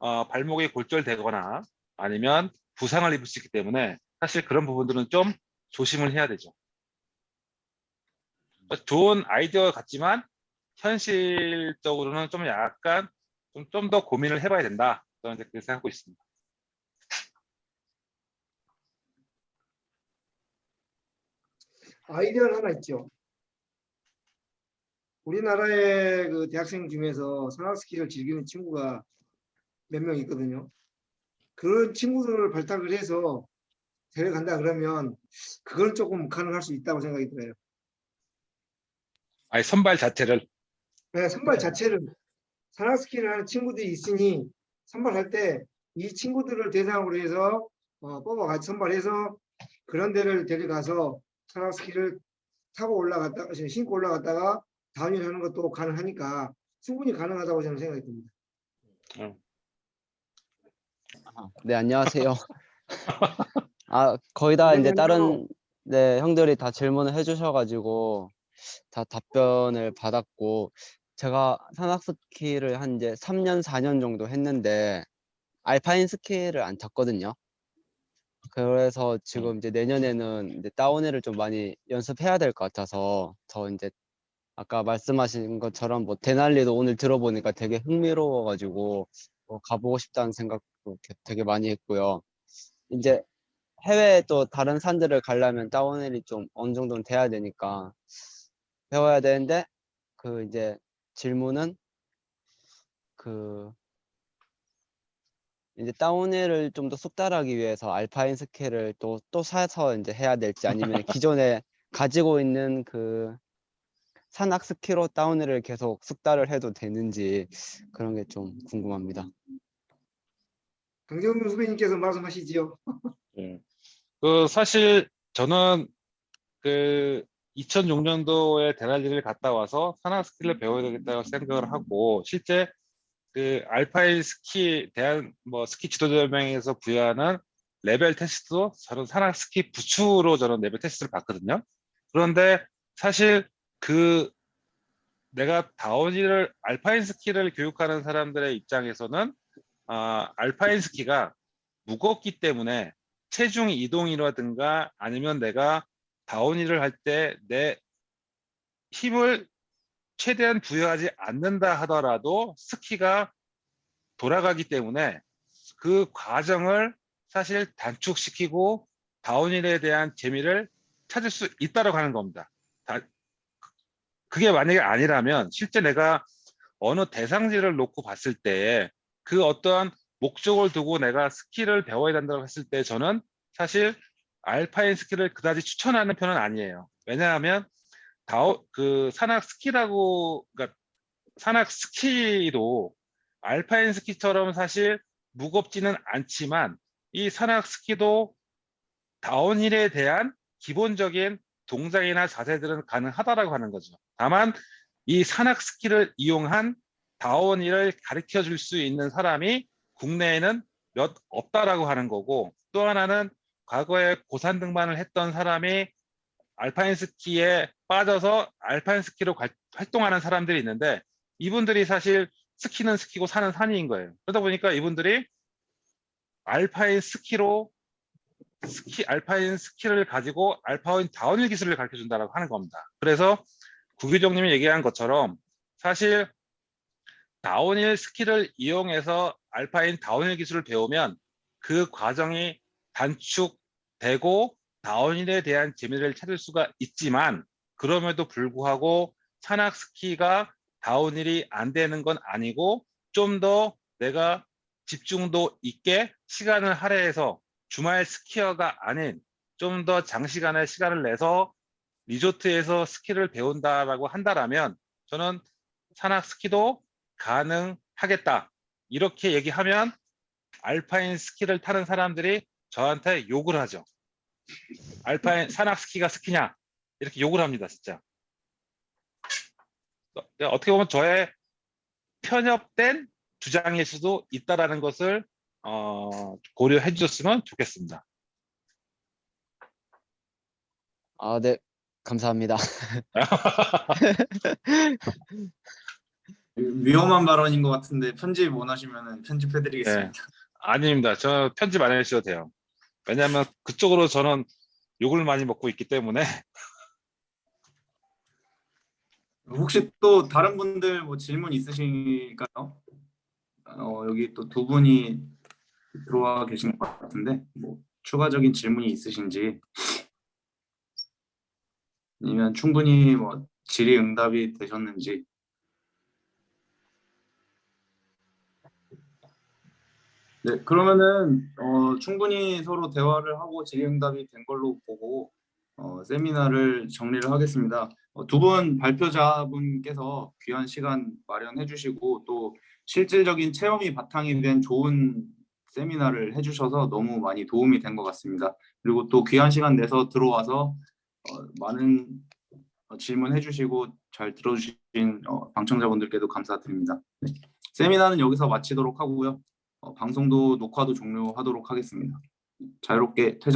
발목이 골절되거나 아니면 부상을 입을 수 있기 때문에 사실 그런 부분들은 좀 조심을 해야 되죠. 좋은 아이디어 같지만 현실적으로는 좀 약간 좀 더 고민을 해봐야 된다. 저는 이제 그렇게 생각하고 있습니다.
아이디어는 하나 있죠. 우리나라의 그 대학생 중에서 산악스키를 즐기는 친구가 몇 명 있거든요. 그런 친구들을 발탁을 해서 데려간다 그러면 그건 조금 가능할 수 있다고 생각이 들어요.
아니 선발 자체를
네, 선발 자체를 산악스키를 하는 친구들이 있으니 선발할 때 이 친구들을 대상으로 해서 뽑아가지고 선발해서 그런 데를 데려가서 산악스키를 타고 올라갔다가 신고 올라갔다가 다운힐 하는 것도 가능하니까 충분히 가능하다고 저는 생각이 듭니다.
네, 안녕하세요. 거의 다 이제 다른 형들이 다 질문을 해주셔가지고 다 답변을 받았고, 제가 산악스키를 한 이제 3년, 4년 정도 했는데 알파인 스키를 안 탔거든요. 그래서 지금 이제 내년에는 이제 다운힐을 좀 많이 연습해야 될 것 같아서 더 이제 아까 말씀하신 것처럼 뭐 데날리도 오늘 들어보니까 되게 흥미로워가지고 가보고 싶다는 생각도 되게 많이 했고요. 이제 해외 또 다른 산들을 가려면 다운힐이 좀 어느 정도는 돼야 되니까 배워야 되는데 그 이제 질문은 그 이제 다운힐을 좀 더 숙달하기 위해서 알파인 스키를 또 사서 이제 해야 될지 아니면 기존에 가지고 있는 그 산악 스키로 다운힐을 계속 숙달을 해도 되는지 그런 게 좀 궁금합니다.
강정훈 후배님께서 말씀하시지요.
사실 저는 그 2006년도에 데날리를 갔다 와서 산악 스키를 배워야 되겠다고 생각을 하고 실제 그 알파인 스키 대한 뭐 스키 지도자명에서 부여하는 레벨 테스트도 저는 산악 스키 부츠로 저는 레벨 테스트를 봤거든요. 그런데 사실 그 내가 다운힐을 알파인 스키를 교육하는 사람들의 입장에서는 알파인 스키가 무겁기 때문에 체중 이동이라든가 아니면 내가 다운힐을 할 때 내 힘을 최대한 부여하지 않는다 하더라도 스키가 돌아가기 때문에 그 과정을 사실 단축시키고 다운힐에 대한 재미를 찾을 수 있다고 하는 겁니다. 그게 만약에 아니라면 실제 내가 어느 대상지를 놓고 봤을 때 그 어떠한 목적을 두고 내가 스키를 배워야 된다고 했을 때 저는 사실 알파인 스키를 그다지 추천하는 편은 아니에요. 왜냐하면 그 산악 스키라고, 그러니까 산악 스키도 알파인 스키처럼 사실 무겁지는 않지만 이 산악 스키도 다운힐에 대한 기본적인 동작이나 자세들은 가능하다라고 하는 거죠. 다만 이 산악 스키를 이용한 다운힐을 가르쳐 줄 수 있는 사람이 국내에는 몇 없다라고 하는 거고, 또 하나는 과거에 고산 등반을 했던 사람이 알파인 스키에 빠져서 알파인 스키로 활동하는 사람들이 있는데, 이분들이 사실 스키는 스키고 산은 산인 거예요. 그러다 보니까 이분들이 알파인 스키를 가지고 알파인 다운힐 기술을 가르쳐 준다라고 하는 겁니다. 그래서 구기종님이 얘기한 것처럼 사실 다운힐 스키를 이용해서 알파인 다운힐 기술을 배우면 그 과정이 단축되고 다운힐에 대한 재미를 찾을 수가 있지만, 그럼에도 불구하고 산악 스키가 다운힐이 안 되는 건 아니고, 좀 더 내가 집중도 있게 시간을 할애해서 주말 스키어가 아닌 좀 더 장시간의 시간을 내서 리조트에서 스키를 배운다라고 한다라면 저는 산악 스키도 가능하겠다, 이렇게 얘기하면 알파인 스키를 타는 사람들이 저한테 욕을 하죠. 알파인 산악 스키가 스키냐, 이렇게 욕을 합니다, 진짜. 어떻게 보면 저의 편협된 주장일 수도 있다라는 것을 고려해 주셨으면 좋겠습니다.
아, 네, 감사합니다.
위험한 발언인 것 같은데 편집 원하시면 편집해드리겠습니다.
네. 아닙니다. 저 편집 안 해주셔도 돼요. 왜냐하면 그쪽으로 저는 욕을 많이 먹고 있기 때문에.
혹시 또 다른 분들 뭐 질문 있으실까요? 여기 또 두 분이 들어와 계신 것 같은데 뭐 추가적인 질문이 있으신지, 아니면 충분히 뭐 질의응답이 되셨는지. 네, 그러면은 충분히 서로 대화를 하고 질의응답이 된 걸로 보고 세미나를 정리를 하겠습니다. 두 분 발표자분께서 귀한 시간 마련해 주시고 또 실질적인 체험이 바탕이 된 좋은 세미나를 해주셔서 너무 많이 도움이 된 것 같습니다. 그리고 또 귀한 시간 내서 들어와서 많은 질문해 주시고 잘 들어주신 방청자분들께도 감사드립니다. 네. 세미나는 여기서 마치도록 하고요. 방송도 녹화도 종료하도록 하겠습니다. 자유롭게 퇴장.